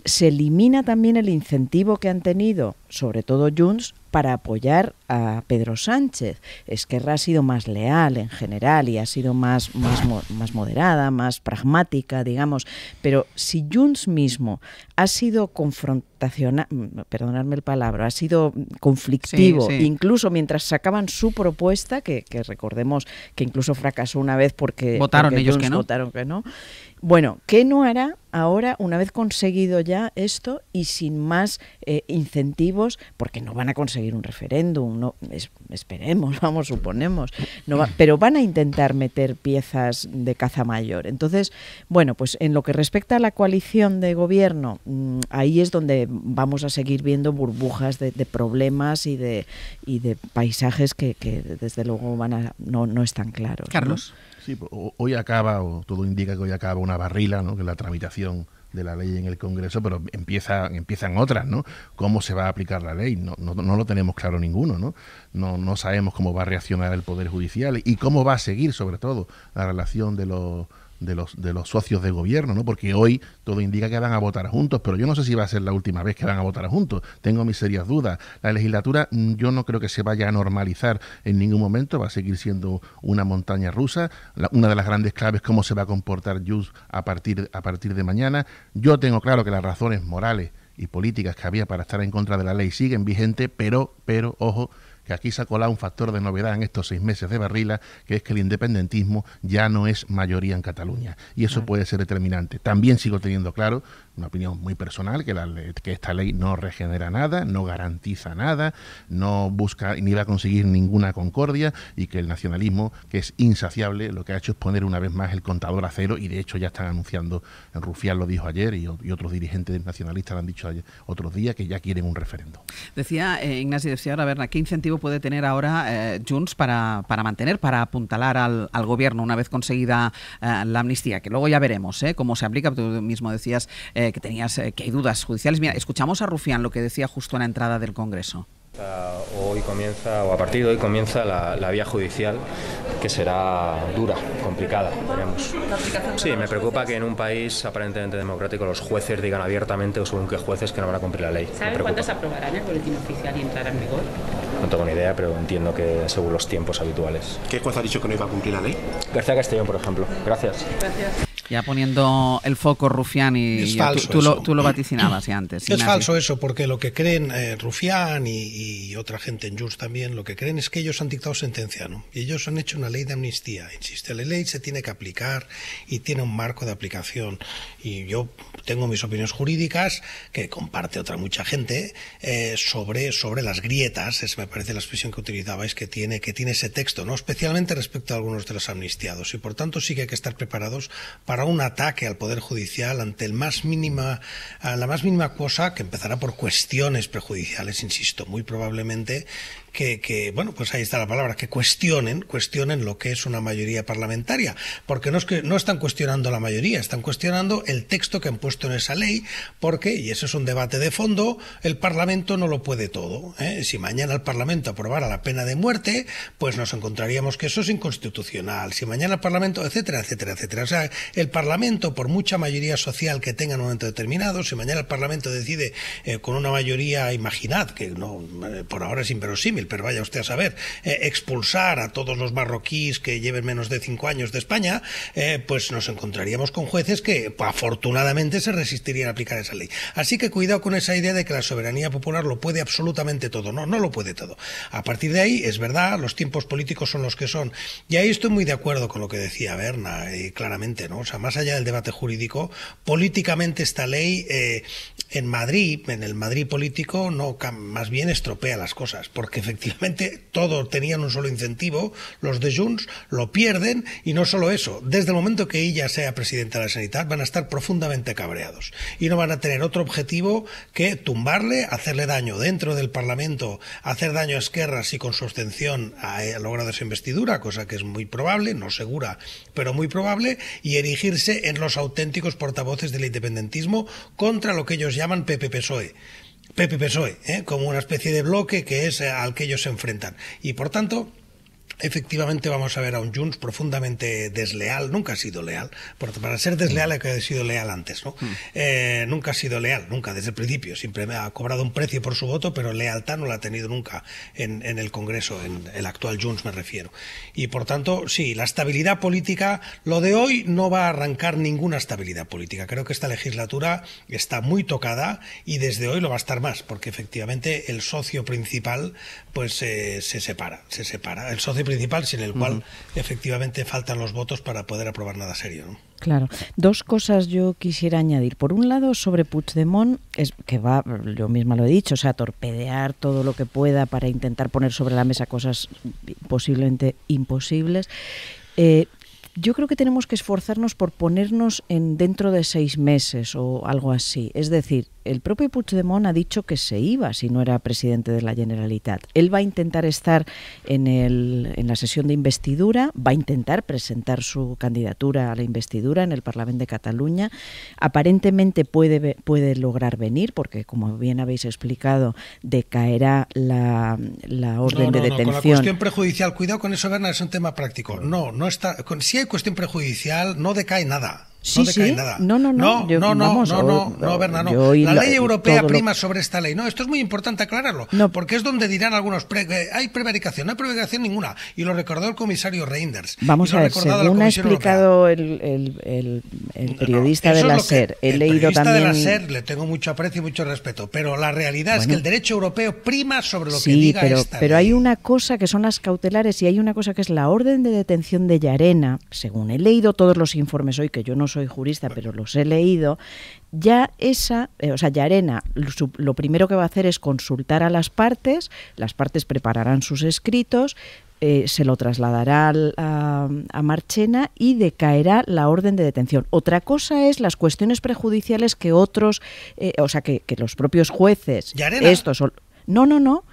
se elimina también el incentivo que han tenido, sobre todo Junts, para apoyar a Pedro Sánchez. Esquerra ha sido más leal en general y ha sido más moderada, más pragmática, digamos, pero si Junts mismo ha sido confrontacional, perdonadme el palabra, ha sido conflictivo, sí. Incluso mientras sacaban su propuesta, que recordemos que incluso fracasó una vez porque ellos Junts votaron que no. Bueno, ¿qué no hará ahora, una vez conseguido ya esto y sin más incentivos? Porque no van a conseguir un referéndum, no, esperemos, suponemos, pero van a intentar meter piezas de caza mayor. Entonces, bueno, pues en lo que respecta a la coalición de gobierno, ahí es donde vamos a seguir viendo burbujas de problemas y de paisajes que desde luego no están claros. Carlos. ¿No? Sí, hoy acaba, o todo indica que hoy acaba una barrila, ¿no? Que es la tramitación de la ley en el Congreso, pero empiezan otras, ¿no? ¿Cómo se va a aplicar la ley? No lo tenemos claro ninguno, ¿no? No sabemos cómo va a reaccionar el Poder Judicial y cómo va a seguir, sobre todo, la relación de los socios de gobierno, ¿no? Porque hoy todo indica que van a votar juntos, pero yo no sé si va a ser la última vez que van a votar juntos. Tengo mis serias dudas. La legislatura yo no creo que se vaya a normalizar en ningún momento, va a seguir siendo una montaña rusa. Una de las grandes claves es cómo se va a comportar Junts a partir de mañana. Yo tengo claro que las razones morales y políticas que había para estar en contra de la ley siguen vigentes, pero ojo, que aquí se ha colado un factor de novedad en estos 6 meses de barrila, que es que el independentismo ya no es mayoría en Cataluña, y eso puede ser determinante. También sigo teniendo claro, una opinión muy personal, que esta ley no regenera nada, no garantiza nada, no busca ni va a conseguir ninguna concordia, y que el nacionalismo, que es insaciable, lo que ha hecho es poner una vez más el contador a cero, y de hecho ya están anunciando, Rufián lo dijo ayer, y otros dirigentes nacionalistas lo han dicho ayer, otros días, que ya quieren un referéndum. Decía Ignasi, ahora, Berna, ¿qué incentivo puede tener ahora Junts para apuntalar al gobierno una vez conseguida la amnistía? Que luego ya veremos cómo se aplica. Tú mismo decías que hay dudas judiciales. Mira, escuchamos a Rufián lo que decía justo en la entrada del Congreso. Hoy comienza, o a partir de hoy comienza la vía judicial, que será dura, complicada, veremos. Sí, me preocupa que en un país aparentemente democrático los jueces digan abiertamente, o según qué jueces, que no van a cumplir la ley. ¿Saben cuántas aprobarán el boletín oficial y entrará en vigor? No tengo ni idea, pero entiendo que según los tiempos habituales. ¿Qué juez ha dicho que no iba a cumplir la ley? García Castellón, por ejemplo. Gracias. Ya poniendo el foco Rufián y tú lo vaticinabas ya antes. Es falso eso, porque lo que creen Rufián y otra gente en Junts también, lo que creen es que ellos han dictado sentencia, ¿no? Y ellos han hecho una ley de amnistía. Insisto, la ley se tiene que aplicar y tiene un marco de aplicación. Y yo tengo mis opiniones jurídicas, que comparte mucha gente, sobre las grietas, me parece la expresión que utilizabais, que tiene ese texto, ¿no? Especialmente respecto a algunos de los amnistiados. Y por tanto sí que hay que estar preparados para un ataque al Poder Judicial ante la más mínima cosa, que empezará por cuestiones prejudiciales, insisto, muy probablemente bueno, pues ahí está la palabra, que cuestionen lo que es una mayoría parlamentaria, porque no están cuestionando la mayoría, están cuestionando el texto que han puesto en esa ley, porque, y ese es un debate de fondo, el Parlamento no lo puede todo, ¿eh? Si mañana el Parlamento aprobara la pena de muerte, pues nos encontraríamos que eso es inconstitucional. Si mañana el Parlamento, etcétera, etcétera, etcétera. O sea, el Parlamento, por mucha mayoría social que tenga en un momento determinado, si mañana el Parlamento decide con una mayoría, imaginad, que no, por ahora es inverosímil, pero vaya usted a saber, expulsar a todos los marroquíes que lleven menos de 5 años de España, pues nos encontraríamos con jueces que afortunadamente se resistirían a aplicar esa ley. Así que cuidado con esa idea de que la soberanía popular lo puede absolutamente todo. No lo puede todo. A partir de ahí, es verdad, los tiempos políticos son los que son. Y ahí estoy muy de acuerdo con lo que decía Berna, claramente, ¿no? O sea, más allá del debate jurídico, políticamente esta ley en Madrid, en el Madrid político, no, más bien estropea las cosas, porque efectivamente todos tenían un solo incentivo, los de Junts lo pierden, y no solo eso, desde el momento que ella sea presidenta de la Generalitat van a estar profundamente cabreados y no van a tener otro objetivo que tumbarle, hacerle daño dentro del Parlamento, hacer daño a Esquerra si con su abstención ha logrado esa investidura, cosa que es muy probable, no segura, pero muy probable, y erigirse en los auténticos portavoces del independentismo contra lo que ellos llaman PP-PSOE, como una especie de bloque que es al que ellos se enfrentan. Y por tanto, efectivamente vamos a ver a un Junts profundamente desleal. Nunca ha sido leal, porque para ser desleal hay que haber sido leal antes, ¿no? Nunca ha sido leal, nunca, desde el principio. Siempre ha cobrado un precio por su voto, pero lealtad no la ha tenido nunca en el Congreso, en el actual Junts me refiero. Y por tanto, sí, la estabilidad política, lo de hoy no va a arrancar ninguna estabilidad política. Creo que esta legislatura está muy tocada y desde hoy lo va a estar más, porque efectivamente el socio principal pues se separa. El socio principal sin el cual efectivamente faltan los votos para poder aprobar nada serio, ¿no? Claro. Dos cosas yo quisiera añadir. Por un lado, sobre Puigdemont, que va, yo misma lo he dicho, o sea, torpedear todo lo que pueda para intentar poner sobre la mesa cosas posiblemente imposibles. Yo creo que tenemos que esforzarnos por ponernos dentro de 6 meses o algo así. Es decir, el propio Puigdemont ha dicho que se iba si no era presidente de la Generalitat. Él va a intentar estar en la sesión de investidura, va a intentar presentar su candidatura a la investidura en el Parlamento de Cataluña. Aparentemente puede lograr venir, porque como bien habéis explicado, decaerá la orden de detención. Con la cuestión prejudicial, cuidado con eso, Berna, es un tema práctico. No está. Si hay cuestión prejudicial, no decae nada. Sí, nada. No, Berna, no. La ley europea prima sobre esta ley. No, esto es muy importante aclararlo, porque es donde dirán algunos, hay prevaricación, no hay prevaricación ninguna. Y lo recordó el comisario Reinders. Vamos a ver, según ha explicado el periodista de la SER, he leído también... El periodista de la SER le tengo mucho aprecio y mucho respeto, pero la realidad es que el derecho europeo prima sobre lo que diga esta ley. Pero hay una cosa que son las cautelares y hay una cosa que es la orden de detención de Llarena, según he leído todos los informes hoy, que yo no soy jurista, pero los he leído, ya Llarena lo primero que va a hacer es consultar a las partes prepararán sus escritos, se lo trasladará a Marchena y decaerá la orden de detención. Otra cosa es las cuestiones prejudiciales que otros, que los propios jueces... ¿Llarena? No.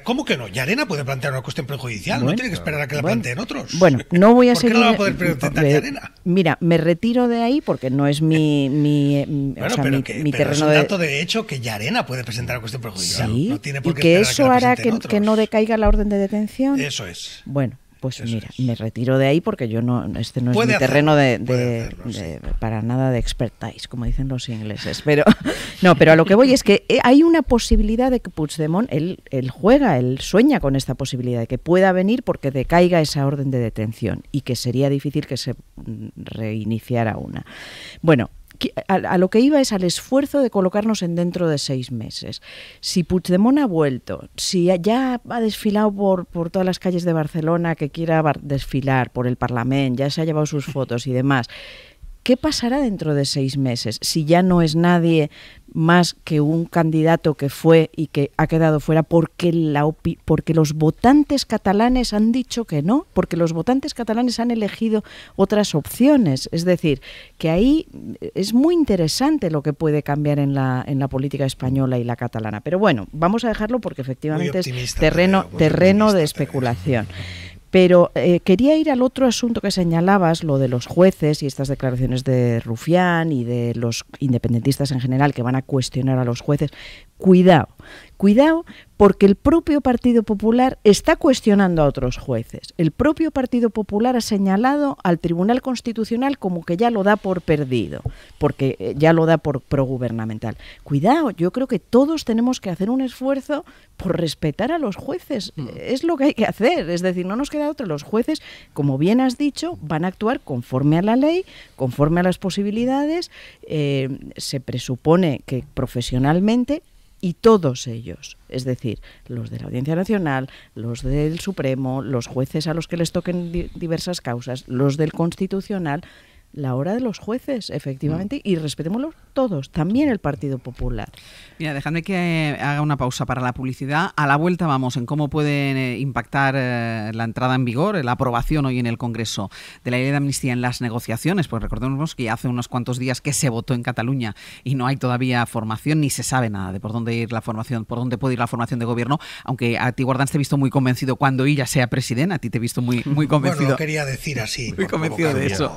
¿Cómo que no? Llarena puede plantear una cuestión prejudicial, no tiene que esperar a que la planteen otros. Bueno, no voy a ¿Por seguir... qué no va a poder presentar Llarena? Mira, me retiro de ahí porque no es mi pero terreno es un dato de hecho que Llarena puede presentar una cuestión prejudicial. Sí, no tiene por y qué que esperar eso a que la hará presenten otros. que no decaiga la orden de detención. Eso es. Bueno, Pues mira, me retiro de ahí porque yo no, este no es mi terreno para nada de expertise, como dicen los ingleses. Pero a lo que voy es que hay una posibilidad de que Puigdemont, él sueña con esta posibilidad de que pueda venir porque decaiga esa orden de detención y que sería difícil que se reiniciara una. Bueno, a lo que iba es al esfuerzo de colocarnos en dentro de 6 meses. Si Puigdemont ha vuelto, si ya ha desfilado por todas las calles de Barcelona que quiera desfilar, por el Parlamento, ya se ha llevado sus fotos y demás, ¿qué pasará dentro de 6 meses si ya no es nadie más que un candidato que fue y que ha quedado fuera porque los votantes catalanes han dicho que no, porque los votantes catalanes han elegido otras opciones? Es decir, que ahí es muy interesante lo que puede cambiar en la política española y la catalana. Pero bueno, vamos a dejarlo porque efectivamente es terreno de especulación. Pero quería ir al otro asunto que señalabas, lo de los jueces y estas declaraciones de Rufián y de los independentistas en general que van a cuestionar a los jueces. Cuidado, porque el propio Partido Popular está cuestionando a otros jueces. El propio Partido Popular ha señalado al Tribunal Constitucional como que ya lo da por perdido, porque ya lo da por progubernamental. Cuidado, yo creo que todos tenemos que hacer un esfuerzo por respetar a los jueces. Es lo que hay que hacer, es decir, no nos queda otra. Los jueces, como bien has dicho, van a actuar conforme a la ley, conforme a las posibilidades, se presupone que profesionalmente, y todos ellos, es decir, los de la Audiencia Nacional, los del Supremo, los jueces a los que les toquen diversas causas, los del Constitucional, la hora de los jueces, efectivamente, y respetémoslos todos, también el Partido Popular. Mira, dejadme que haga una pausa para la publicidad. A la vuelta vamos en cómo puede impactar la entrada en vigor, la aprobación hoy en el Congreso de la ley de amnistía en las negociaciones, pues recordemos que ya hace unos cuantos días que se votó en Cataluña y no hay todavía formación, ni se sabe nada de por dónde puede ir la formación de gobierno, aunque a ti, Guardans, te he visto muy convencido cuando ella sea presidenta, a ti te he visto muy convencido. Bueno, lo quería decir así. Muy convencido de eso.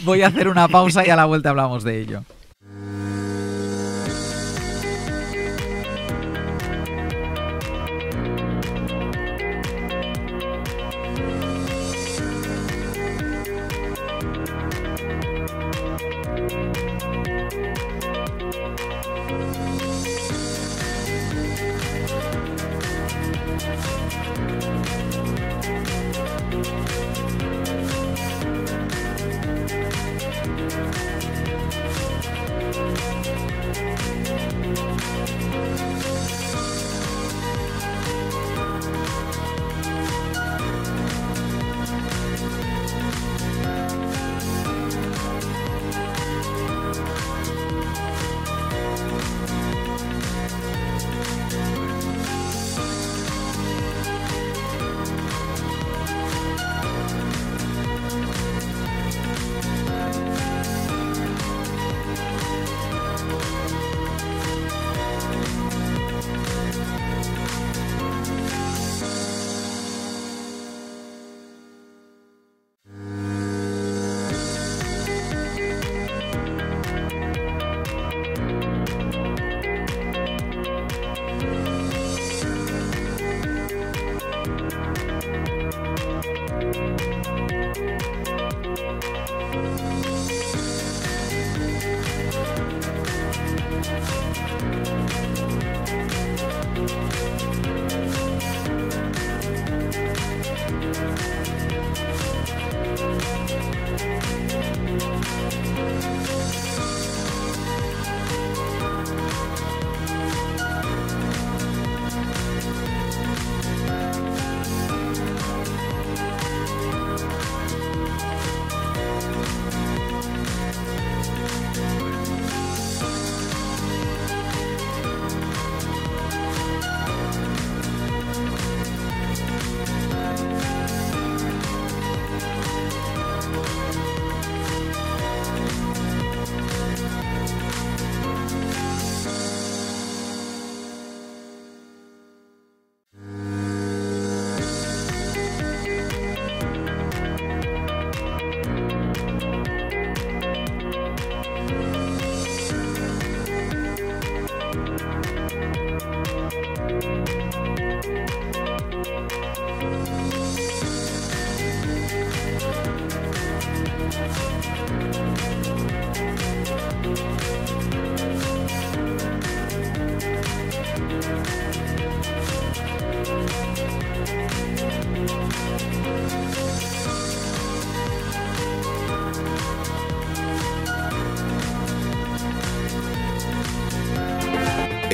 Voy a hacer una pausa y a la vuelta hablamos de ello.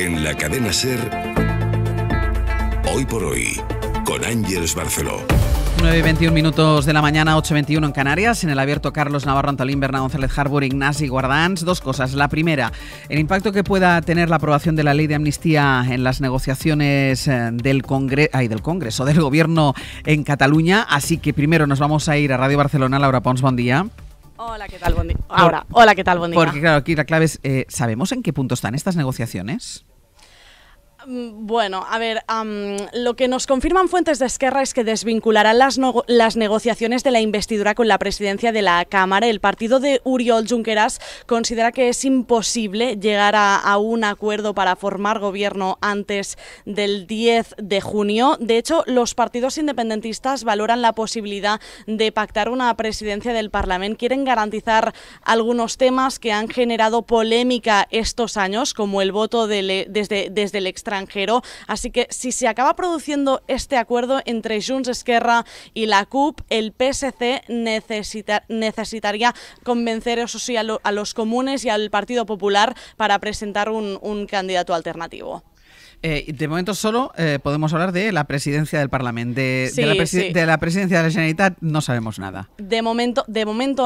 En la cadena SER, Hoy por Hoy, con Ángeles Barceló. 9:21 de la mañana, 8:21 en Canarias. En el abierto, Carlos Navarro, Antolín, Berna González Harbour, Ignasi Guardans. Dos cosas. La primera, el impacto que pueda tener la aprobación de la ley de amnistía en las negociaciones del Congreso, del Gobierno en Cataluña. Así que primero nos vamos a ir a Radio Barcelona. Laura Pons, buen día. Hola, ¿qué tal? Buen día. Hola, ¿qué tal? Buen día. Porque claro, aquí la clave es, ¿sabemos en qué punto están estas negociaciones? Bueno, a ver, lo que nos confirman fuentes de Esquerra es que desvincularán las negociaciones de la investidura con la presidencia de la Cámara. El partido de Oriol Junqueras considera que es imposible llegar a un acuerdo para formar gobierno antes del 10 de junio. De hecho, los partidos independentistas valoran la posibilidad de pactar una presidencia del Parlamento. Quieren garantizar algunos temas que han generado polémica estos años, como el voto desde el extranjero. Así que si se acaba produciendo este acuerdo entre Junts, Esquerra y la CUP, el PSC necesitaría convencer, eso sí, a los comunes y al Partido Popular para presentar un candidato alternativo. De momento solo podemos hablar de la presidencia del Parlamento. De la presidencia de la Generalitat no sabemos nada. De momento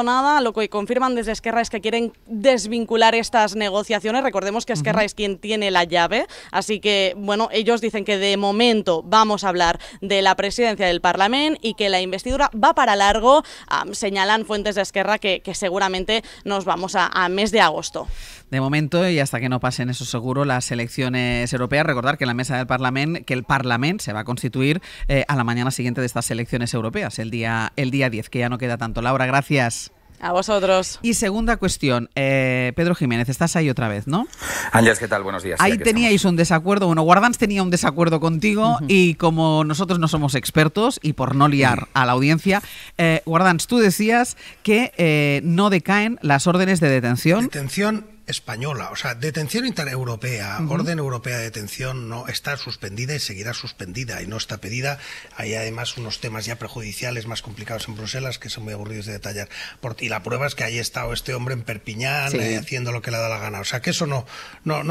nada. Lo que confirman desde Esquerra es que quieren desvincular estas negociaciones. Recordemos que Esquerra es quien tiene la llave. Así que, bueno, ellos dicen que de momento vamos a hablar de la presidencia del Parlamento y que la investidura va para largo. Señalan fuentes de Esquerra que seguramente nos vamos a mes de agosto. De momento, y hasta que no pasen eso seguro, las elecciones europeas. Recordar que en la mesa del Parlamento, que el Parlamento se va a constituir a la mañana siguiente de estas elecciones europeas, el día 10, que ya no queda tanto. Laura, gracias. A vosotros. Y segunda cuestión, Pedro Jiménez, estás ahí otra vez, ¿no? Ángeles, ¿qué tal? Buenos días. Ahí teníais un desacuerdo, bueno, Guardans tenía un desacuerdo contigo y como nosotros no somos expertos y por no liar a la audiencia, Guardans, tú decías que no decaen las órdenes de detención. Detención española, o sea, detención intereuropea, orden europea de detención no está suspendida y seguirá suspendida y no está pedida. Hay además unos temas ya prejudiciales más complicados en Bruselas que son muy aburridos de detallar. Y la prueba es que ahí estado este hombre en Perpiñán haciendo lo que le da la gana. O sea, que eso no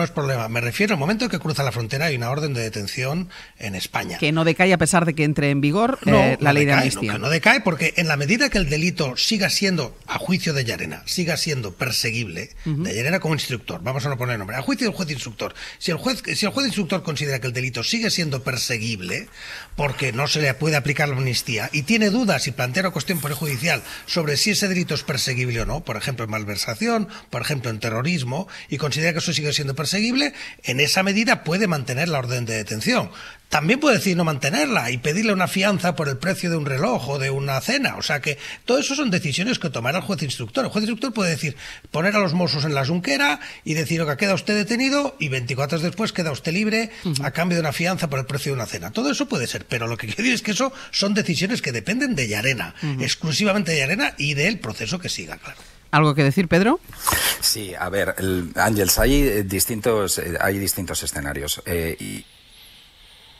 es problema. Me refiero al momento en que cruza la frontera hay una orden de detención en España. Que no decae a pesar de que entre en vigor la ley de amnistía. No decae porque en la medida que el delito siga siendo, a juicio de Llarena, siga siendo perseguible, de Llarena como instructor, vamos a no poner nombre, a juicio del juez instructor, si el juez instructor considera que el delito sigue siendo perseguible porque no se le puede aplicar la amnistía y tiene dudas y plantea una cuestión prejudicial sobre si ese delito es perseguible o no, por ejemplo en malversación, por ejemplo en terrorismo, y considera que eso sigue siendo perseguible, en esa medida puede mantener la orden de detención. También puede decir no mantenerla y pedirle una fianza por el precio de un reloj o de una cena. O sea que todo eso son decisiones que tomará el juez instructor. El juez instructor puede decir, poner a los Mossos en la Junquera y decir que queda usted detenido y 24 horas después queda usted libre a cambio de una fianza por el precio de una cena. Todo eso puede ser, pero lo que quiero decir es que eso son decisiones que dependen de Llarena, exclusivamente de Llarena y del proceso que siga, claro. ¿Algo que decir, Pedro? Sí, a ver, Ángeles, hay distintos escenarios.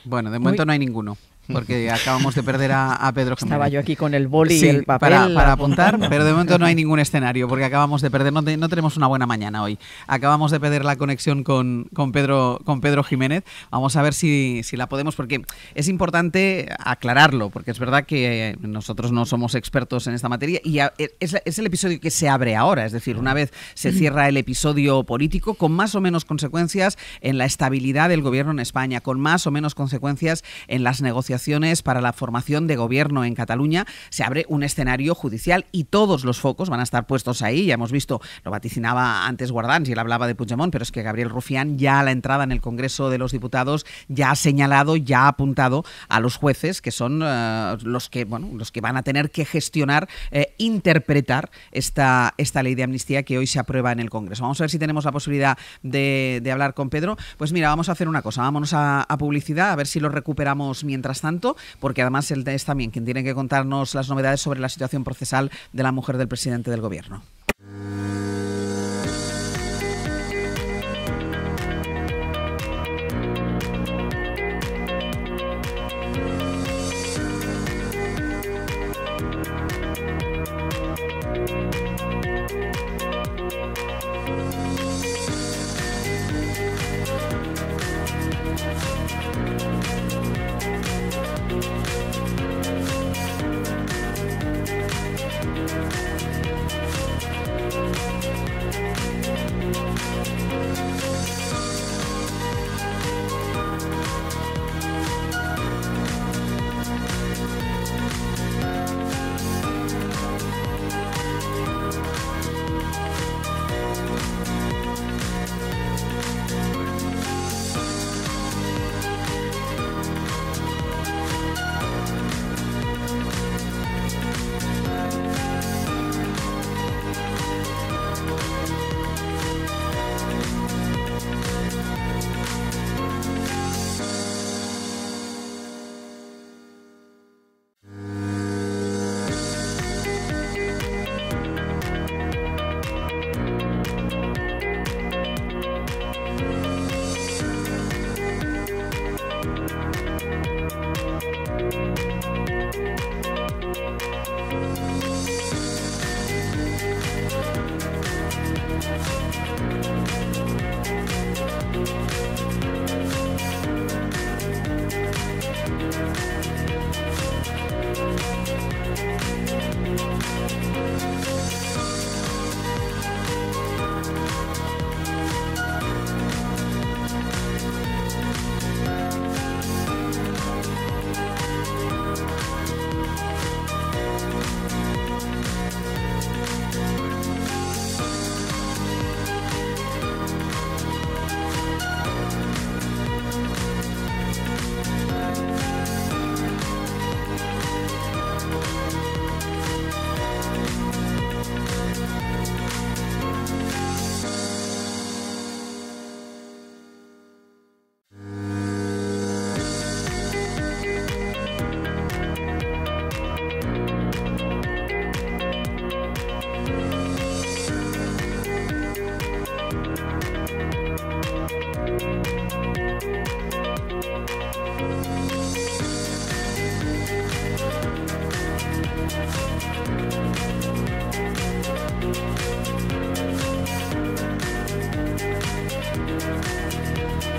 Bueno, de momento no hay ninguno, porque acabamos de perder a Pedro Jiménez. Estaba yo aquí con el boli y el papel para apuntar, pero de momento no hay ningún escenario, porque acabamos de perder, no tenemos una buena mañana hoy. Acabamos de perder la conexión con Pedro Jiménez. Vamos a ver si la podemos, porque es importante aclararlo, porque es verdad que nosotros no somos expertos en esta materia y es el episodio que se abre ahora, es decir, una vez se cierra el episodio político, con más o menos consecuencias en la estabilidad del gobierno en España, con más o menos consecuencias en las negociaciones para la formación de gobierno en Cataluña, se abre un escenario judicial y todos los focos van a estar puestos ahí. Ya hemos visto, lo vaticinaba antes Guardans y él hablaba de Puigdemont, pero es que Gabriel Rufián ya a la entrada en el Congreso de los Diputados ya ha señalado, ya ha apuntado a los jueces que son los que van a tener que gestionar, interpretar esta ley de amnistía que hoy se aprueba en el Congreso. Vamos a ver si tenemos la posibilidad de hablar con Pedro. Pues mira, vamos a hacer una cosa, vámonos a publicidad, a ver si lo recuperamos mientras tanto, porque además él es también quien tiene que contarnos las novedades sobre la situación procesal de la mujer del presidente del gobierno.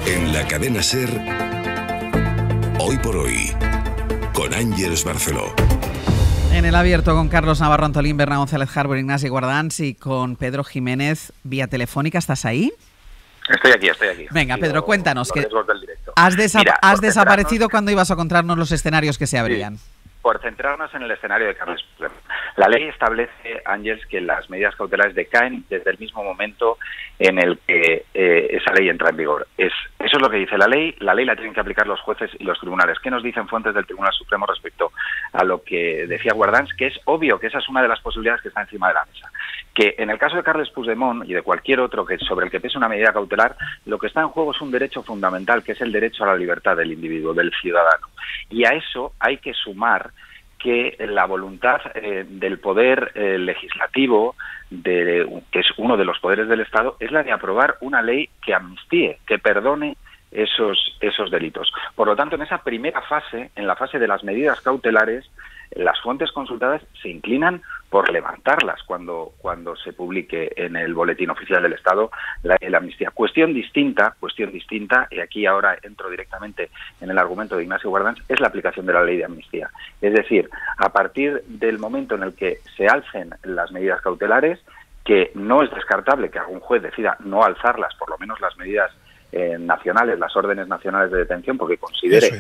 En la cadena SER, Hoy por Hoy, con Ángeles Barceló. En el abierto con Carlos Navarro, Antolín, Berna González Harbour, Ignasi Guardans y con Pedro Jiménez vía telefónica. ¿Estás ahí? Estoy aquí. Venga, Pedro, cuéntanos que has desaparecido cuando ibas a contarnos los escenarios que se abrían. Por centrarnos en el escenario de Carles Puigdemont. La ley establece, Ángels, que las medidas cautelares decaen desde el mismo momento en el que esa ley entra en vigor. Eso es lo que dice la ley. La ley la tienen que aplicar los jueces y los tribunales. ¿Qué nos dicen fuentes del Tribunal Supremo respecto a lo que decía Guardans? Que es obvio que esa es una de las posibilidades que está encima de la mesa. Que en el caso de Carles Puigdemont y de cualquier otro que sobre el que pese una medida cautelar, lo que está en juego es un derecho fundamental, que es el derecho a la libertad del individuo, del ciudadano. Y a eso hay que sumar que la voluntad del poder legislativo, que es uno de los poderes del Estado, es la de aprobar una ley que amnistíe, que perdone esos delitos. Por lo tanto, en esa primera fase, en la fase de las medidas cautelares, las fuentes consultadas se inclinan por levantarlas cuando se publique en el Boletín Oficial del Estado la amnistía. Cuestión distinta, y aquí ahora entro directamente en el argumento de Ignacio Guardans, es la aplicación de la ley de amnistía. Es decir, a partir del momento en el que se alcen las medidas cautelares, que no es descartable que algún juez decida no alzarlas, por lo menos las medidas nacionales, las órdenes nacionales de detención, porque considere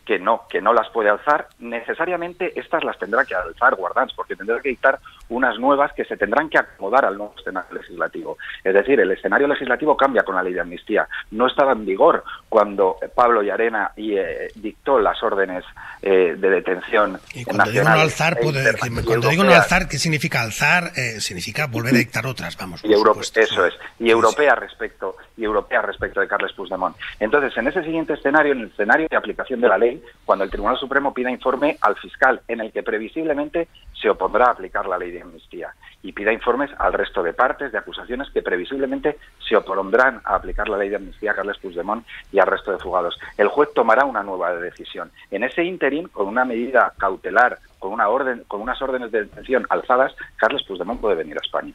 que no las puede alzar, necesariamente estas las tendrá que alzar Guardans, porque tendrá que dictar unas nuevas que se tendrán que acomodar al nuevo escenario legislativo. Es decir, el escenario legislativo cambia con la ley de amnistía. No estaba en vigor cuando Pablo Llarena dictó las órdenes de detención y cuando nacionales. Cuando digo no alzar, ¿qué significa alzar? Significa volver a dictar otras, vamos. Y europea respecto de Carles Puigdemont. Entonces, en ese siguiente escenario, en el escenario de aplicación de la ley, cuando el Tribunal Supremo pida informe al fiscal, en el que previsiblemente se opondrá a aplicar la ley de amnistía, y pida informes al resto de partes, de acusaciones que previsiblemente se opondrán a aplicar la ley de amnistía a Carles Puigdemont y al resto de fugados. El juez tomará una nueva decisión. En ese ínterin, con una medida cautelar, con unas órdenes de detención alzadas, Carles Puigdemont puede venir a España.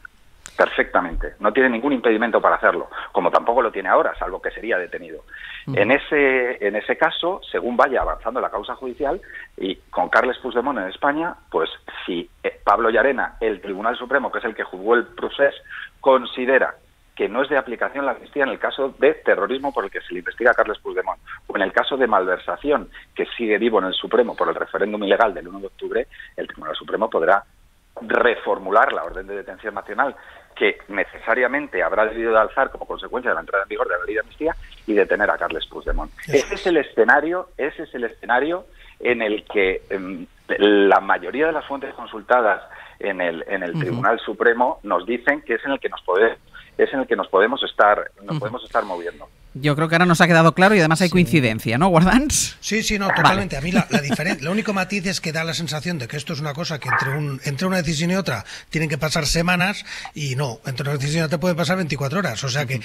Perfectamente. No tiene ningún impedimento para hacerlo, como tampoco lo tiene ahora, salvo que sería detenido. En ese caso, según vaya avanzando la causa judicial, y con Carles Puigdemont en España, pues si Pablo Llarena, el Tribunal Supremo, que es el que juzgó el procés, considera que no es de aplicación la amnistía en el caso de terrorismo por el que se le investiga a Carles Puigdemont, o en el caso de malversación, que sigue vivo en el Supremo por el referéndum ilegal del 1 de octubre, el Tribunal Supremo podrá reformular la orden de detención nacional que necesariamente habrá debido de alzar como consecuencia de la entrada en vigor de la ley de amnistía y detener a Carles Puigdemont. Ese es el escenario en el que la mayoría de las fuentes consultadas en el Tribunal Supremo nos dicen que es en el que nos podemos estar moviendo. Yo creo que ahora nos ha quedado claro y además hay coincidencia, ¿no, Guardans? Sí, no, totalmente. Vale. A mí lo único matiz es que da la sensación de que esto es una cosa que entre una decisión y otra tienen que pasar semanas, y no, entre una decisión y otra puede pasar 24 horas. O sea que,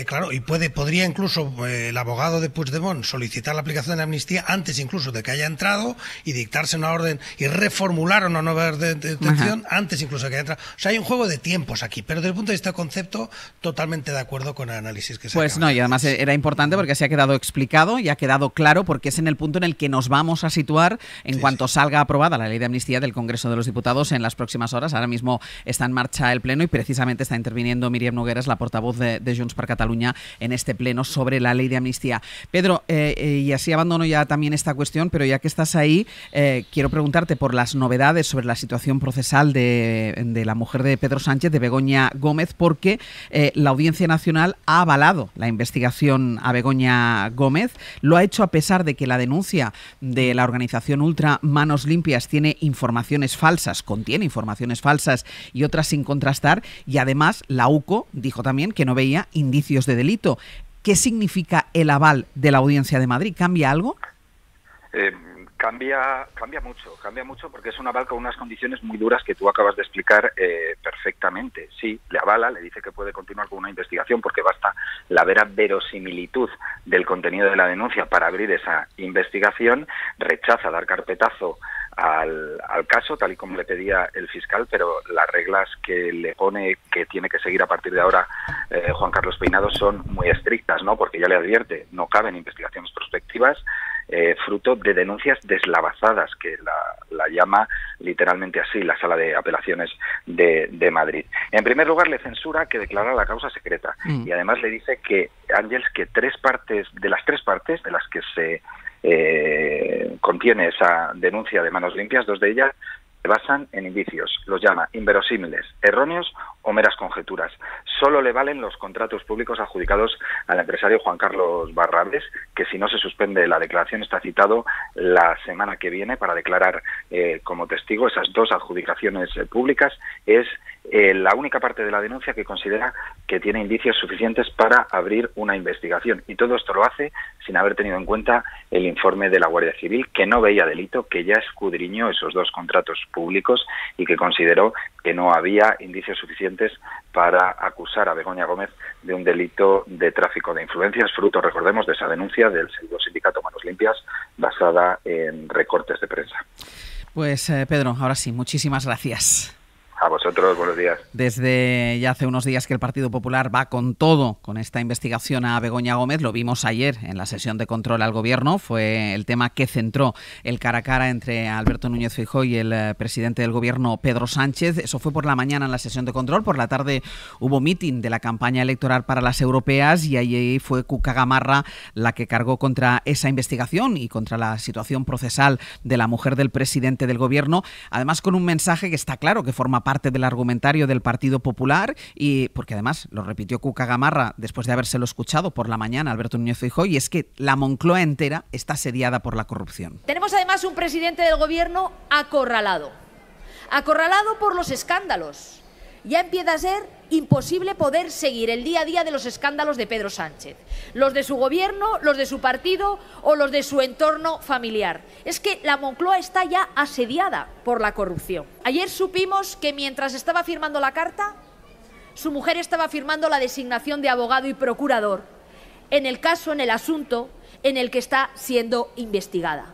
claro, y podría incluso el abogado de Puigdemont solicitar la aplicación de la amnistía antes incluso de que haya entrado y dictarse una orden y reformular una nueva detención antes incluso de que haya entrado. O sea, hay un juego de tiempos aquí, pero desde el punto de vista de concepto, totalmente de acuerdo con el análisis que se Pues no, y además era importante porque se ha quedado explicado y ha quedado claro, porque es en el punto en el que nos vamos a situar en cuanto salga aprobada la ley de amnistía del Congreso de los Diputados en las próximas horas. Ahora mismo está en marcha el pleno y precisamente está interviniendo Míriam Nogueras, la portavoz de Junts per Catalunya, en este pleno sobre la ley de amnistía. Pedro, y así abandono ya también esta cuestión, pero ya que estás ahí, quiero preguntarte por las novedades sobre la situación procesal de la mujer de Pedro Sánchez, de Begoña Gómez, porque la Audiencia Nacional ha avalado la investigación a Begoña Gómez. Lo ha hecho a pesar de que la denuncia de la organización Ultra Manos Limpias contiene informaciones falsas y otras sin contrastar, y además la UCO dijo también que no veía indicios de delito. ¿Qué significa el aval de la Audiencia de Madrid? ¿Cambia algo? Cambia mucho porque es un aval con unas condiciones muy duras que tú acabas de explicar perfectamente. Sí, le avala, le dice que puede continuar con una investigación porque basta la vera verosimilitud del contenido de la denuncia para abrir esa investigación, rechaza dar carpetazo al caso, tal y como le pedía el fiscal, pero las reglas que le pone que tiene que seguir a partir de ahora Juan Carlos Peinado son muy estrictas, ¿no? Porque ya le advierte, no caben investigaciones prospectivas, fruto de denuncias deslavazadas, que la llama literalmente así la Sala de Apelaciones de Madrid. En primer lugar, le censura que declara la causa secreta y además le dice que, Ángels, que de las tres partes de las que se contiene esa denuncia de Manos Limpias, 2 de ellas se basan en indicios, los llama inverosímiles, erróneos o meras conjeturas. Solo le valen los contratos públicos adjudicados al empresario Juan Carlos Barrabés, que si no se suspende la declaración está citado la semana que viene para declarar como testigo. Esas 2 adjudicaciones públicas es la única parte de la denuncia que considera que tiene indicios suficientes para abrir una investigación. Y todo esto lo hace sin haber tenido en cuenta el informe de la Guardia Civil, que no veía delito, que ya escudriñó esos 2 contratos públicos y que consideró que no había indicios suficientes para acusar a Begoña Gómez de un delito de tráfico de influencias, fruto, recordemos, de esa denuncia del sindicato Manos Limpias basada en recortes de prensa. Pues Pedro, ahora sí, muchísimas gracias. A vosotros, buenos días. Desde ya hace unos días que el Partido Popular va con todo con esta investigación a Begoña Gómez. Lo vimos ayer en la sesión de control al Gobierno. Fue el tema que centró el cara a cara entre Alberto Núñez Feijóo y el presidente del Gobierno, Pedro Sánchez. Eso fue por la mañana en la sesión de control. Por la tarde hubo mitin de la campaña electoral para las europeas y ahí fue Cuca Gamarra la que cargó contra esa investigación y contra la situación procesal de la mujer del presidente del Gobierno. Además, con un mensaje que está claro que forma parte del argumentario del Partido Popular, y porque además lo repitió Cuca Gamarra después de habérselo escuchado por la mañana Alberto Núñez Feijóo, y es que la Moncloa entera está asediada por la corrupción. Tenemos además un presidente del Gobierno acorralado por los escándalos. Ya empieza a ser imposible poder seguir el día a día de los escándalos de Pedro Sánchez, los de su gobierno, los de su partido o los de su entorno familiar. Es que la Moncloa está ya asediada por la corrupción. Ayer supimos que mientras estaba firmando la carta, su mujer estaba firmando la designación de abogado y procurador en el caso, en el asunto en el que está siendo investigada.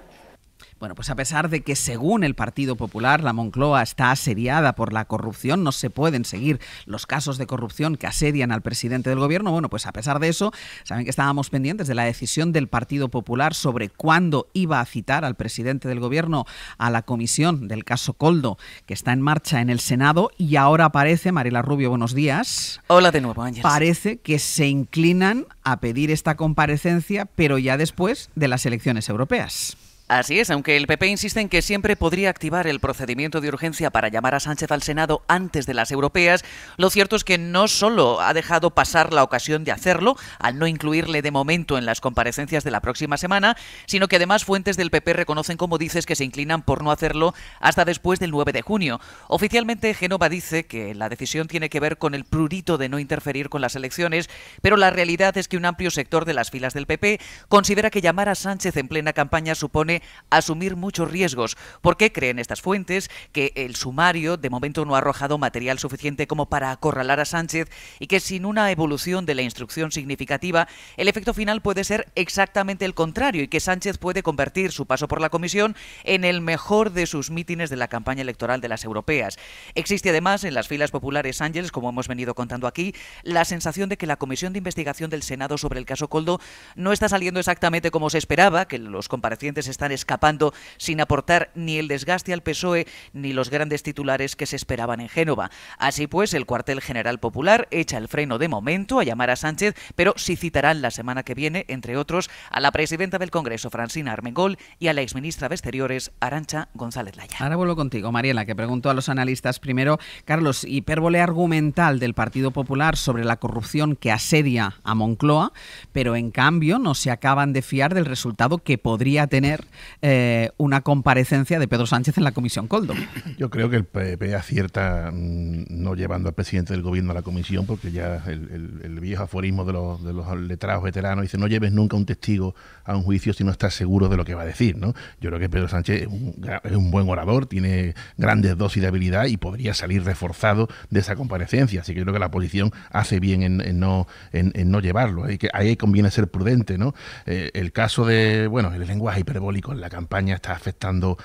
Bueno, pues a pesar de que según el Partido Popular la Moncloa está asediada por la corrupción, no se pueden seguir los casos de corrupción que asedian al presidente del Gobierno, bueno, pues a pesar de eso, saben que estábamos pendientes de la decisión del Partido Popular sobre cuándo iba a citar al presidente del Gobierno a la comisión del caso Koldo, que está en marcha en el Senado, y ahora parece, Mariela Rubio, buenos días. Hola de nuevo, Ángel. Parece que se inclinan a pedir esta comparecencia, pero ya después de las elecciones europeas. Así es, aunque el PP insiste en que siempre podría activar el procedimiento de urgencia para llamar a Sánchez al Senado antes de las europeas, lo cierto es que no solo ha dejado pasar la ocasión de hacerlo, al no incluirle de momento en las comparecencias de la próxima semana, sino que además fuentes del PP reconocen, como dices, que se inclinan por no hacerlo hasta después del 9 de junio. Oficialmente, Génova dice que la decisión tiene que ver con el prurito de no interferir con las elecciones, pero la realidad es que un amplio sector de las filas del PP considera que llamar a Sánchez en plena campaña supone asumir muchos riesgos, porque creen estas fuentes que el sumario de momento no ha arrojado material suficiente como para acorralar a Sánchez y que sin una evolución de la instrucción significativa, el efecto final puede ser exactamente el contrario y que Sánchez puede convertir su paso por la comisión en el mejor de sus mítines de la campaña electoral de las europeas. Existe además en las filas populares, Ángeles, como hemos venido contando aquí, la sensación de que la comisión de investigación del Senado sobre el caso Koldo no está saliendo exactamente como se esperaba, que los comparecientes están escapando sin aportar ni el desgaste al PSOE ni los grandes titulares que se esperaban en Génova. Así pues, el cuartel general popular echa el freno de momento a llamar a Sánchez, pero sí citarán la semana que viene, entre otros, a la presidenta del Congreso, Francina Armengol, y a la exministra de Exteriores, Arantxa González Laya. Ahora vuelvo contigo, Mariela, que pregunto a los analistas primero. Carlos, hipérbole argumental del Partido Popular sobre la corrupción que asedia a Moncloa, pero en cambio no se acaban de fiar del resultado que podría tener una comparecencia de Pedro Sánchez en la Comisión Koldo. Yo creo que el PP acierta no llevando al presidente del gobierno a la comisión, porque ya el viejo aforismo de los letrados veteranos dice: no lleves nunca un testigo a un juicio si no estás seguro de lo que va a decir, ¿no? Yo creo que Pedro Sánchez es un buen orador, tiene grandes dosis de habilidad y podría salir reforzado de esa comparecencia, así que yo creo que la oposición hace bien en no llevarlo, ahí conviene ser prudente, ¿no? El caso de, bueno, el lenguaje hiperbólico en la campaña está afectando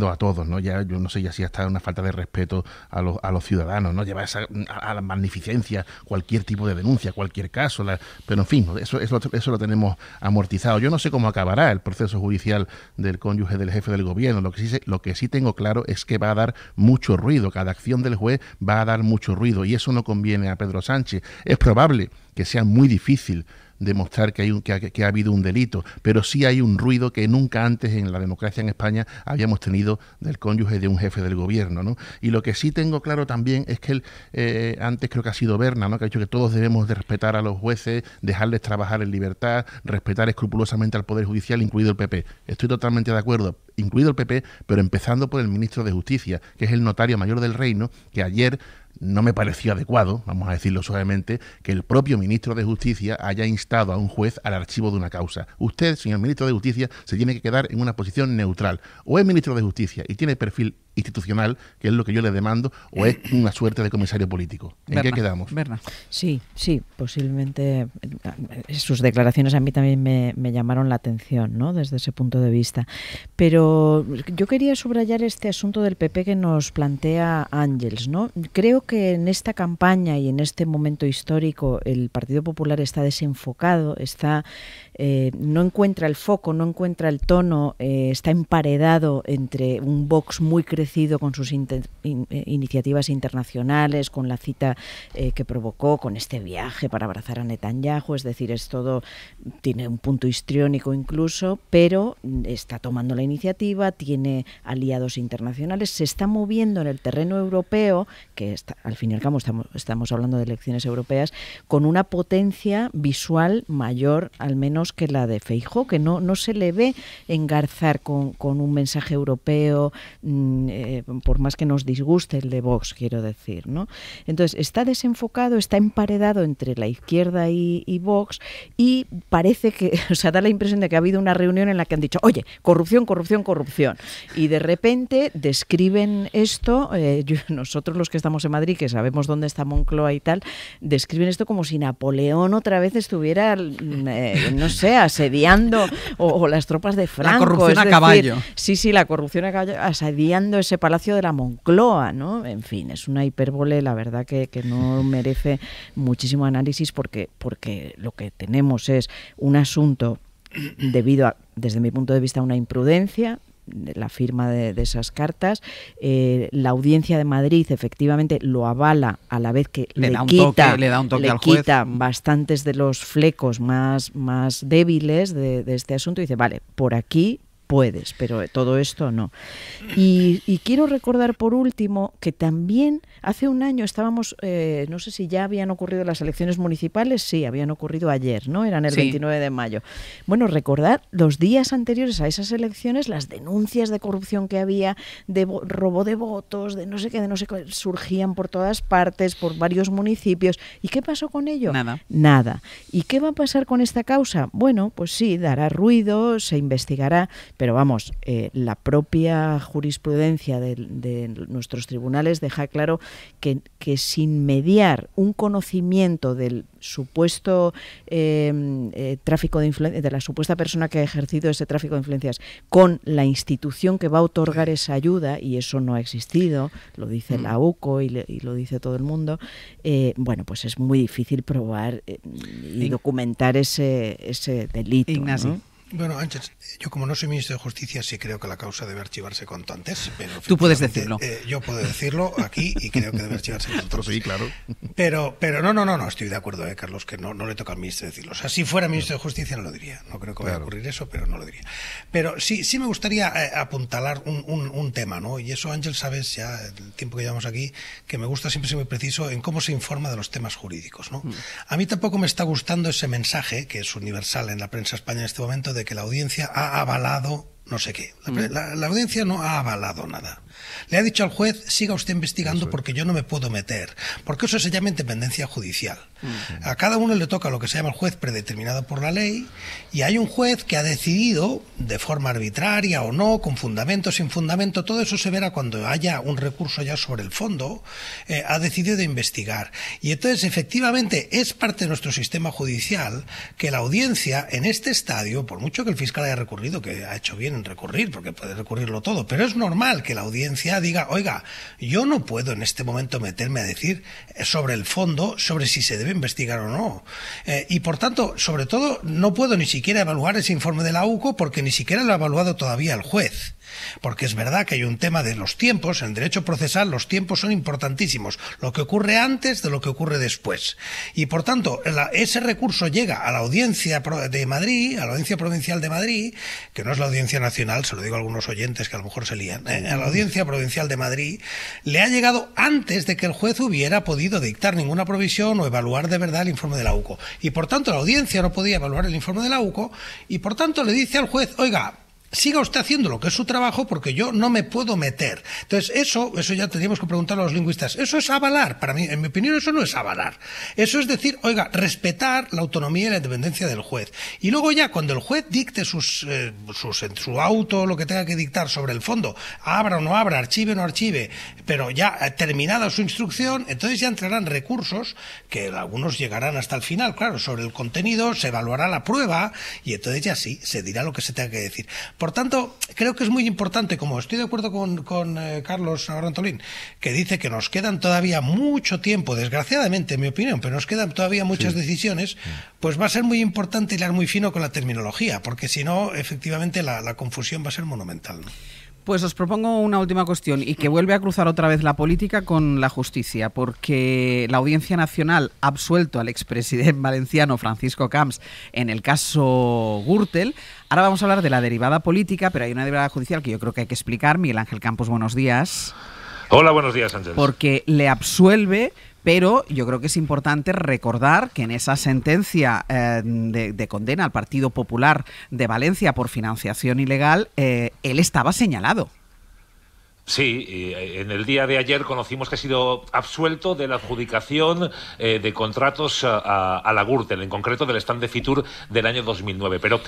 a todos, ¿no? Ya yo no sé ya si hasta una falta de respeto a los ciudadanos, ¿no? Llevar a la magnificencia cualquier tipo de denuncia, cualquier caso, pero en fin, eso lo tenemos amortizado. Yo no sé cómo acabará el proceso judicial del cónyuge del jefe del gobierno. Lo que sí tengo claro es que va a dar mucho ruido, cada acción del juez va a dar mucho ruido y eso no conviene a Pedro Sánchez. Es probable que sea muy difícil demostrar que ha habido un delito, pero sí hay un ruido que nunca antes en la democracia en España habíamos tenido del cónyuge de un jefe del gobierno, ¿no? Y lo que sí tengo claro también es que antes creo que ha sido Berna, ¿no?, que ha dicho que todos debemos de respetar a los jueces, dejarles trabajar en libertad, respetar escrupulosamente al Poder Judicial, incluido el PP. Estoy totalmente de acuerdo, incluido el PP, pero empezando por el ministro de Justicia, que es el notario mayor del reino, que ayer no me pareció adecuado, vamos a decirlo suavemente, que el propio ministro de Justicia haya instado a un juez al archivo de una causa. Usted, señor ministro de Justicia, se tiene que quedar en una posición neutral. O es ministro de Justicia y tiene perfil institucional, que es lo que yo le demando, o es una suerte de comisario político. ¿En qué quedamos? Berna. Sí, posiblemente sus declaraciones a mí también me llamaron la atención, ¿no?, desde ese punto de vista. Pero yo quería subrayar este asunto del PP que nos plantea Ángels, ¿no? Creo que en esta campaña y en este momento histórico el Partido Popular está desenfocado, no encuentra el foco, no encuentra el tono, está emparedado entre un Vox muy crecido con sus iniciativas internacionales, con la cita que provocó, con este viaje para abrazar a Netanyahu, es decir, tiene un punto histriónico incluso, pero está tomando la iniciativa, tiene aliados internacionales, se está moviendo en el terreno europeo, que al fin y al cabo estamos hablando de elecciones europeas, con una potencia visual mayor al menos que la de Feijóo, que no se le ve engarzar con un mensaje europeo, por más que nos disguste el de Vox, quiero decir, ¿no? Entonces está desenfocado, está emparedado entre la izquierda y Vox, y parece que, da la impresión de que ha habido una reunión en la que han dicho: oye, corrupción, corrupción, corrupción, y de repente describen esto, nosotros los que estamos en Madrid, que sabemos dónde está Moncloa y tal, describen esto como si Napoleón otra vez estuviera, no sé, asediando, o las tropas de Franco. La corrupción a caballo. Sí, la corrupción a caballo, asediando ese palacio de la Moncloa, ¿no? En fin, es una hipérbole, la verdad que no merece muchísimo análisis, porque lo que tenemos es un asunto debido a, desde mi punto de vista, una imprudencia, la firma de esas cartas. La Audiencia de Madrid efectivamente lo avala, a la vez que le quita bastantes de los flecos más débiles de este asunto, y dice: vale, por aquí puedes, pero todo esto no. Y quiero recordar por último que también hace un año estábamos, no sé si ya habían ocurrido las elecciones municipales, sí, habían ocurrido ayer, ¿no? Eran el 29 de mayo. Bueno, recordad los días anteriores a esas elecciones, las denuncias de corrupción que había, de robo de votos, de no sé qué, surgían por todas partes, por varios municipios. ¿Y qué pasó con ello? Nada. ¿Y qué va a pasar con esta causa? Bueno, pues sí, dará ruido, se investigará, pero vamos, la propia jurisprudencia de nuestros tribunales deja claro que sin mediar un conocimiento del supuesto tráfico de influencias, de la supuesta persona que ha ejercido ese tráfico de influencias con la institución que va a otorgar esa ayuda, y eso no ha existido, lo dice la UCO y lo dice todo el mundo, bueno, pues es muy difícil probar y documentar ese delito, ¿no? Bueno, Ángels, yo como no soy ministro de Justicia sí creo que la causa debe archivarse cuanto antes. Pero tú puedes decirlo. Yo puedo decirlo aquí y creo que debe archivarse cuanto antes. Sí, claro. Pero no, estoy de acuerdo, Carlos, que no le toca al ministro decirlo. O sea, si fuera ministro de Justicia no lo diría. No creo que vaya a ocurrir eso, pero no lo diría. Pero sí me gustaría apuntalar un tema, ¿no? Y eso, Ángel, sabes ya el tiempo que llevamos aquí, que me gusta siempre ser muy preciso en cómo se informa de los temas jurídicos, ¿no? A mí tampoco me está gustando ese mensaje, que es universal en la prensa española en este momento, de que la audiencia ha avalado no sé qué. La audiencia no ha avalado nada. Le ha dicho al juez, siga usted investigando porque yo no me puedo meter, porque eso se llama independencia judicial. A cada uno le toca lo que se llama el juez predeterminado por la ley, y hay un juez que ha decidido, de forma arbitraria o no, con fundamento, sin fundamento, todo eso se verá cuando haya un recurso ya sobre el fondo, ha decidido investigar. Y entonces, efectivamente, es parte de nuestro sistema judicial que la audiencia, en este estadio, por mucho que el fiscal haya recurrido, que ha hecho bien en recurrir, porque puede recurrirlo todo, pero es normal que la audiencia diga, oiga, yo no puedo en este momento meterme a decir sobre el fondo, sobre si se debe investigar o no. Y por tanto, sobre todo, no puedo ni siquiera evaluar ese informe de la AUCO porque ni siquiera lo ha evaluado todavía el juez. Porque es verdad que hay un tema de los tiempos, en el derecho procesal los tiempos son importantísimos, lo que ocurre antes de lo que ocurre después. Y por tanto, ese recurso llega a la audiencia de Madrid, a la audiencia provincial de Madrid, que no es la audiencia nacional, se lo digo a algunos oyentes que a lo mejor se lían, a la audiencia provincial de Madrid, le ha llegado antes de que el juez hubiera podido dictar ninguna provisión o evaluar de verdad el informe de la AUCO. Y por tanto, la audiencia no podía evaluar el informe de la AUCO y por tanto le dice al juez, oiga, siga usted haciendo lo que es su trabajo porque yo no me puedo meter. Entonces, eso ya tendríamos que preguntarle a los lingüistas. ¿Eso es avalar? Para mí, en mi opinión, eso no es avalar. Eso es decir, oiga, respetar la autonomía y la independencia del juez. Y luego ya, cuando el juez dicte su auto, lo que tenga que dictar sobre el fondo, abra o no abra, archive o no archive, pero ya terminada su instrucción, entonces ya entrarán recursos que algunos llegarán hasta el final. Claro, sobre el contenido se evaluará la prueba y entonces ya sí, se dirá lo que se tenga que decir. Por tanto, creo que es muy importante, como estoy de acuerdo con Carlos Antolín, que dice que nos quedan todavía mucho tiempo, desgraciadamente en mi opinión, pero nos quedan todavía muchas decisiones, pues va a ser muy importante hilar muy fino con la terminología, porque si no, efectivamente la confusión va a ser monumental, ¿no? Pues os propongo una última cuestión y que vuelve a cruzar otra vez la política con la justicia, porque la Audiencia Nacional ha absuelto al expresidente valenciano Francisco Camps en el caso Gürtel. Ahora vamos a hablar de la derivada política, pero hay una derivada judicial que yo creo que hay que explicar. Miguel Ángel Campos, buenos días. Hola, buenos días, Ángel. Porque le absuelve, pero yo creo que es importante recordar que en esa sentencia de condena al Partido Popular de Valencia por financiación ilegal, él estaba señalado. Sí, en el día de ayer conocimos que ha sido absuelto de la adjudicación de contratos a la Gürtel, en concreto del stand de Fitur del año 2009. Pero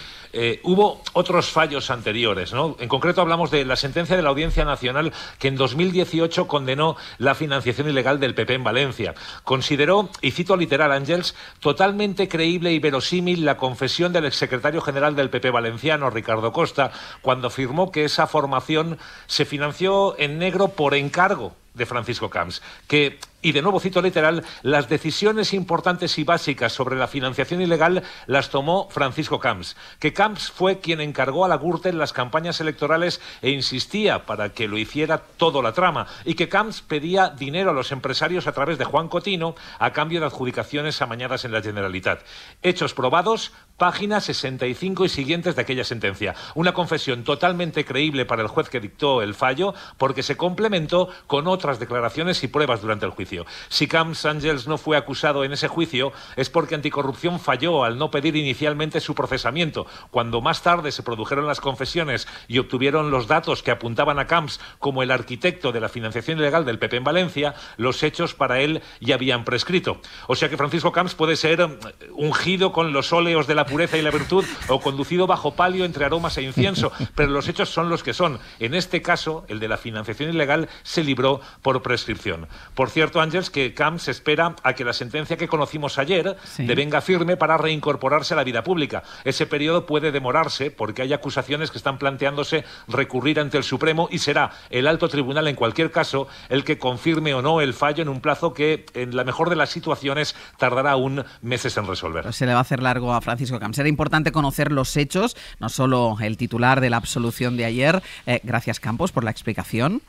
hubo otros fallos anteriores, ¿no? En concreto hablamos de la sentencia de la Audiencia Nacional que en 2018 condenó la financiación ilegal del PP en Valencia. Consideró, y cito literal, Ángels, totalmente creíble y verosímil la confesión del exsecretario general del PP valenciano, Ricardo Costa, cuando afirmó que esa formación se financió en negro por encargo de Francisco Camps, que, y de nuevo cito literal, las decisiones importantes y básicas sobre la financiación ilegal las tomó Francisco Camps, que Camps fue quien encargó a la Gürtel las campañas electorales e insistía para que lo hiciera todo la trama, y que Camps pedía dinero a los empresarios a través de Juan Cotino a cambio de adjudicaciones amañadas en la Generalitat. Hechos probados, páginas 65 y siguientes de aquella sentencia. Una confesión totalmente creíble para el juez que dictó el fallo, porque se complementó con otras declaraciones y pruebas durante el juicio. Si Camps Ángels no fue acusado en ese juicio es porque Anticorrupción falló al no pedir inicialmente su procesamiento. Cuando más tarde se produjeron las confesiones y obtuvieron los datos que apuntaban a Camps como el arquitecto de la financiación ilegal del PP en Valencia, los hechos para él ya habían prescrito. O sea que Francisco Camps puede ser ungido con los óleos de la pureza y la virtud o conducido bajo palio entre aromas e incienso, pero los hechos son los que son. En este caso, el de la financiación ilegal se libró por prescripción. Por cierto, Ángels, que Camps espera a que la sentencia que conocimos ayer devenga firme para reincorporarse a la vida pública. Ese periodo puede demorarse porque hay acusaciones que están planteándose recurrir ante el Supremo y será el alto tribunal en cualquier caso el que confirme o no el fallo en un plazo que en la mejor de las situaciones tardará aún meses en resolver. Pues se le va a hacer largo a Francisco Camps. Era importante conocer los hechos, no solo el titular de la absolución de ayer. Gracias, Campos, por la explicación.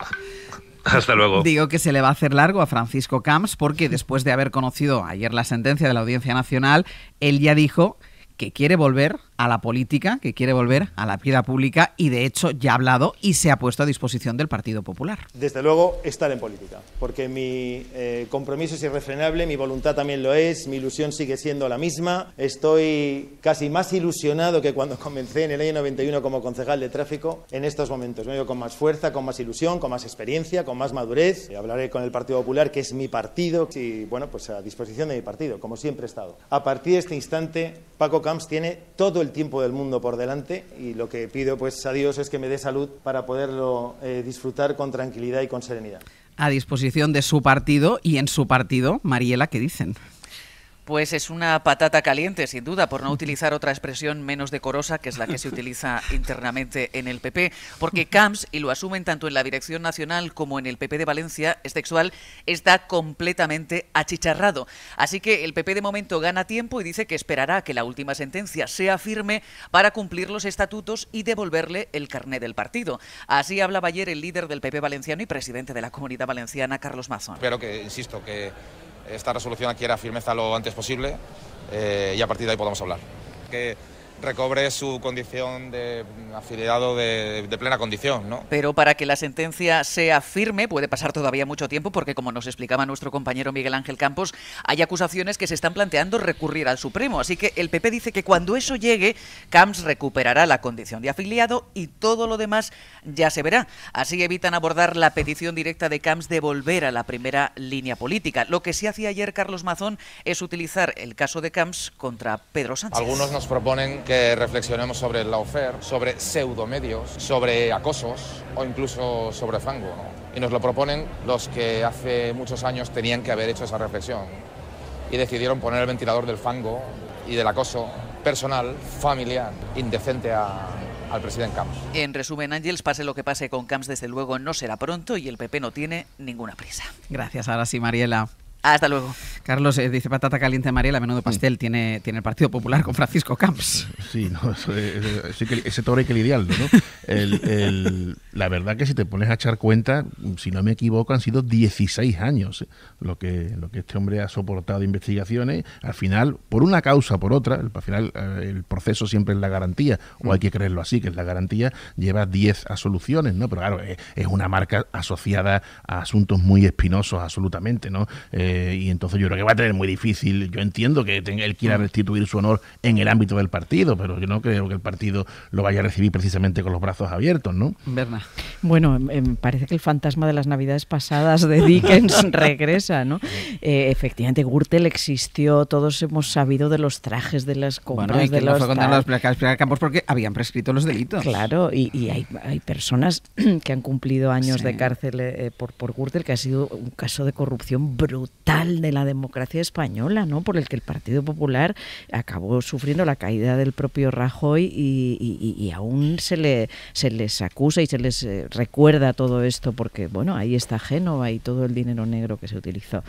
Hasta luego. Digo que se le va a hacer largo a Francisco Camps porque después de haber conocido ayer la sentencia de la Audiencia Nacional, él ya dijo que quiere volver a la política, que quiere volver a la vida pública y de hecho ya ha hablado y se ha puesto a disposición del Partido Popular. Desde luego, estar en política, porque mi compromiso es irrefrenable, mi voluntad también lo es, mi ilusión sigue siendo la misma. Estoy casi más ilusionado que cuando comencé en el año 91 como concejal de tráfico. En estos momentos me veo con más fuerza, con más ilusión, con más experiencia, con más madurez. Hablaré con el Partido Popular, que es mi partido, y bueno, pues a disposición de mi partido, como siempre he estado. A partir de este instante, Paco Camps tiene todo el tiempo del mundo por delante y lo que pido pues a Dios es que me dé salud para poderlo disfrutar con tranquilidad y con serenidad. A disposición de su partido y en su partido, Mariela, ¿qué dicen? Pues es una patata caliente, sin duda, por no utilizar otra expresión menos decorosa, que es la que se utiliza internamente en el PP, porque Camps, y lo asumen tanto en la Dirección Nacional como en el PP de Valencia, es textual, está completamente achicharrado. Así que el PP de momento gana tiempo y dice que esperará a que la última sentencia sea firme para cumplir los estatutos y devolverle el carné del partido. Así hablaba ayer el líder del PP valenciano y presidente de la Comunidad Valenciana, Carlos Mazón. Espero que, insisto, que esta resolución adquiera firmeza lo antes posible y a partir de ahí podamos hablar. Que recobre su condición de afiliado de plena condición, ¿no? Pero para que la sentencia sea firme puede pasar todavía mucho tiempo porque, como nos explicaba nuestro compañero Miguel Ángel Campos, hay acusaciones que se están planteando recurrir al Supremo. Así que el PP dice que cuando eso llegue, Camps recuperará la condición de afiliado y todo lo demás ya se verá. Así evitan abordar la petición directa de Camps de volver a la primera línea política. Lo que sí hacía ayer Carlos Mazón es utilizar el caso de Camps contra Pedro Sánchez. Algunos nos proponen que reflexionemos sobre el lawfare, sobre pseudomedios, sobre acosos o incluso sobre fango, ¿no? Y nos lo proponen los que hace muchos años tenían que haber hecho esa reflexión y decidieron poner el ventilador del fango y del acoso personal, familiar, indecente al presidente Camps. En resumen, Ángels, pase lo que pase con Camps, desde luego no será pronto y el PP no tiene ninguna prisa. Gracias, ahora sí, Mariela. Hasta luego. Carlos, dice patata caliente Mariela, menudo pastel tiene el Partido Popular con Francisco Camps. Sí, no, ese toro hay que lidiarlo, ¿no? La verdad que si te pones a echar cuenta, si no me equivoco, han sido 16 años lo que este hombre ha soportado de investigaciones. Al final, por una causa o por otra, al final el proceso siempre es la garantía, o hay que creerlo así, que es la garantía, lleva 10 absoluciones, ¿no? Pero claro, es una marca asociada a asuntos muy espinosos, absolutamente, ¿no? Y entonces yo creo que va a tener muy difícil. Yo entiendo que él quiera restituir su honor en el ámbito del partido, pero yo no creo que el partido lo vaya a recibir precisamente con los brazos abiertos, ¿no? Berna. Bueno, parece que el fantasma de las navidades pasadas de Dickens regresa, ¿no? Efectivamente, Gürtel existió, todos hemos sabido de los trajes, de las compras, bueno, y que de los... fue condenado a explicar Campos porque habían prescrito los delitos. Claro, y hay personas que han cumplido años de cárcel por Gürtel, que ha sido un caso de corrupción brutal de la democracia española, ¿no? Por el que el Partido Popular acabó sufriendo la caída del propio Rajoy y aún se les acusa y se les recuerda todo esto porque, bueno, ahí está Génova y todo el dinero negro que se utilizó.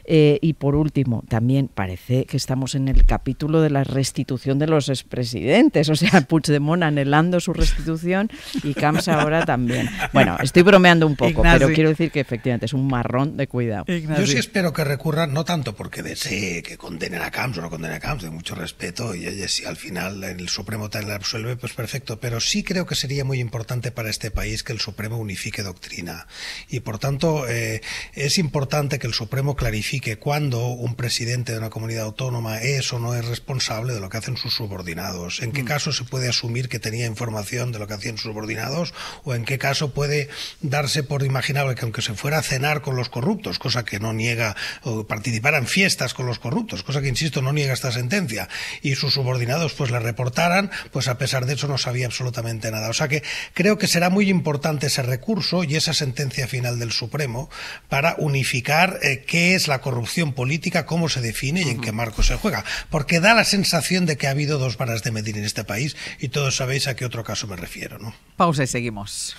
Y por último, también parece que estamos en el capítulo de la restitución de los expresidentes, o sea, Puigdemont anhelando su restitución y Camps ahora también. Bueno, estoy bromeando un poco, Ignasi, pero quiero decir que efectivamente es un marrón de cuidado. Ignasi. Yo sí espero que recurran, no tanto porque desee que condenen a Camps o no condenen a Camps, de mucho respeto, y oye, si al final el Supremo tal le absuelve, pues perfecto, pero sí creo que sería muy importante para este país que el Supremo unifique doctrina y por tanto es importante que el Supremo clarifique cuándo un presidente de una comunidad autónoma es o no es responsable de lo que hacen sus subordinados, en qué caso se puede asumir que tenía información de lo que hacían sus subordinados o en qué caso puede darse por imaginable que aunque se fuera a cenar con los corruptos, cosa que no niega, o participara en fiestas con los corruptos, cosa que insisto no niega esta sentencia, y sus subordinados pues le reportaran, pues a pesar de eso no sabía absolutamente nada. O sea que creo que será muy importante ese recurso y esa sentencia final del Supremo para unificar qué es la corrupción política, cómo se define y en qué marco se juega, porque da la sensación de que ha habido dos varas de medir en este país y todos sabéis a qué otro caso me refiero, ¿no? Pausa y seguimos.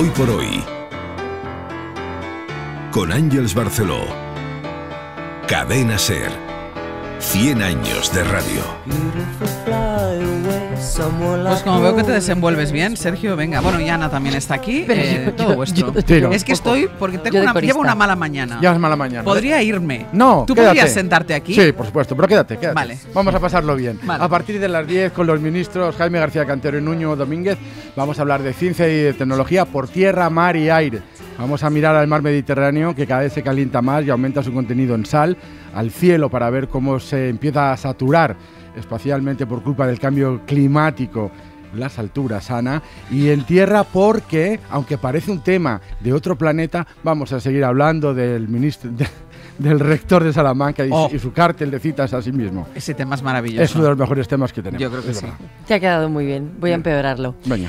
Hoy por hoy. Con Ángeles Barceló. Cadena SER. 100 años de radio. Pues como veo que te desenvuelves bien, Sergio, venga. Bueno, y Ana también está aquí. Todo vuestro. Es que estoy, porque llevo una mala mañana. Llevas mala mañana. Podría irme. No, ¿Tú quédate. podrías sentarte aquí? Sí, por supuesto, pero quédate. Vale. Vamos a pasarlo bien. Vale. A partir de las 10 con los ministros Jaime García Cantero y Nuño Domínguez vamos a hablar de ciencia y de tecnología por tierra, mar y aire. Vamos a mirar al mar Mediterráneo, que cada vez se calienta más y aumenta su contenido en sal, al cielo para ver cómo se empieza a saturar espacialmente por culpa del cambio climático las alturas, Ana, y en tierra porque, aunque parece un tema de otro planeta, vamos a seguir hablando del ministro... del rector de Salamanca y su cártel de citas a sí mismo. Ese tema es maravilloso. Es uno de los mejores temas que tenemos. Yo creo que sí. Te ha quedado muy bien. Voy a empeorarlo. Venga.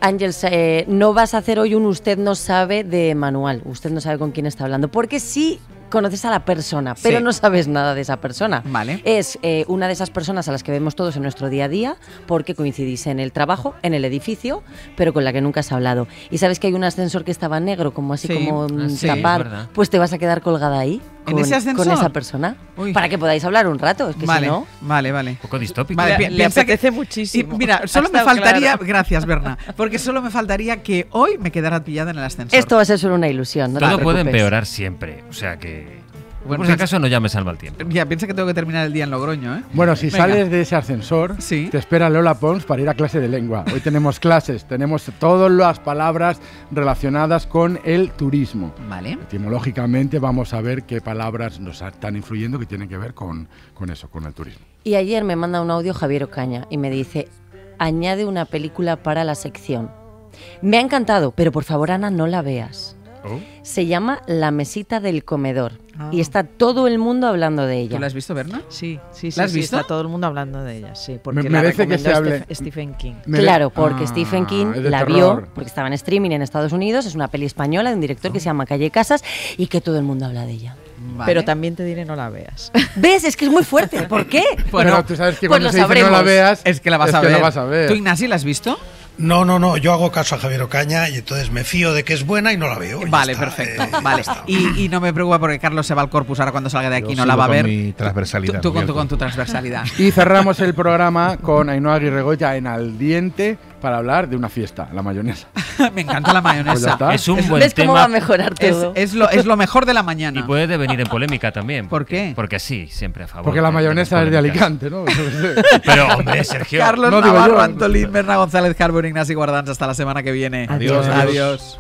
Ángeles, no vas a hacer hoy un usted no sabe de manual. Usted no sabe con quién está hablando. Porque sí conoces a la persona, pero no sabes nada de esa persona. Vale. Es una de esas personas a las que vemos todos en nuestro día a día porque coincidís en el trabajo, en el edificio, pero con la que nunca has hablado. Y sabes que hay un ascensor que estaba negro, como así como tapar. Pues te vas a quedar colgada ahí. ¿En ese ascensor? Con esa persona. Uy. Para que podáis hablar un rato. Es que vale, si no... Vale. Un poco distópico. Vale, Le apetece muchísimo. Y mira, solo me faltaría... Gracias, Berna. Porque solo me faltaría que hoy me quedara pillada en el ascensor. Esto va a ser solo una ilusión. No Todo te puede preocupes. empeorar siempre. O sea que... Bueno, por si acaso no llames al mal tiempo. Ya, piensa que tengo que terminar el día en Logroño, ¿eh? Bueno, si Venga. sales de ese ascensor, te espera Lola Pons para ir a clase de lengua. Hoy tenemos clases, tenemos todas las palabras relacionadas con el turismo. Vale. Etimológicamente vamos a ver qué palabras nos están influyendo que tienen que ver con eso, con el turismo. Y ayer me manda un audio Javier Ocaña y me dice, añade una película para la sección. Me ha encantado, pero por favor, Ana, no la veas. Se llama La mesita del comedor y está todo el mundo hablando de ella. ¿Tú la has visto, Berna? Sí, ¿La has visto? está todo el mundo hablando de ella, sí. Porque Me la merece que recomendó se hable. Stephen King. Claro, porque Stephen King es de la terror. vio, porque estaba en streaming en Estados Unidos, es una peli española de un director que se llama Calle Casas y que todo el mundo habla de ella. Vale. Pero también te diré no la veas. ¿Ves? Es que es muy fuerte. ¿Por qué? Bueno, tú sabes que pues cuando lo se dice no la sabremos. veas, Es que la vas a ver. ¿Tú, Ignasi, la has visto? No, yo hago caso a Javier Ocaña y entonces me fío de que es buena y no la veo. Vale, perfecto. Vale. Y no me preocupa porque Carlos se va al Corpus ahora cuando salga de aquí, no la va a ver. Mi transversalidad. Tú con tu transversalidad. Y cerramos el programa con Ainhoa Aguirregoya en Al Diente para hablar de una fiesta, la mayonesa. Me encanta la mayonesa. Pues ya está. Es un buen ¿Ves cómo tema. va a mejorar todo? Es lo mejor de la mañana. Y puede devenir en polémica también. ¿Por qué? Porque sí, siempre a favor. Porque la de las mayonesa es de polémicas. Alicante, ¿no? Pero, hombre, Sergio. Carlos No digo Navarro, yo. Antolín, Berna González, Carbón, Ignasi Guardans. Hasta la semana que viene. Adiós. Adiós.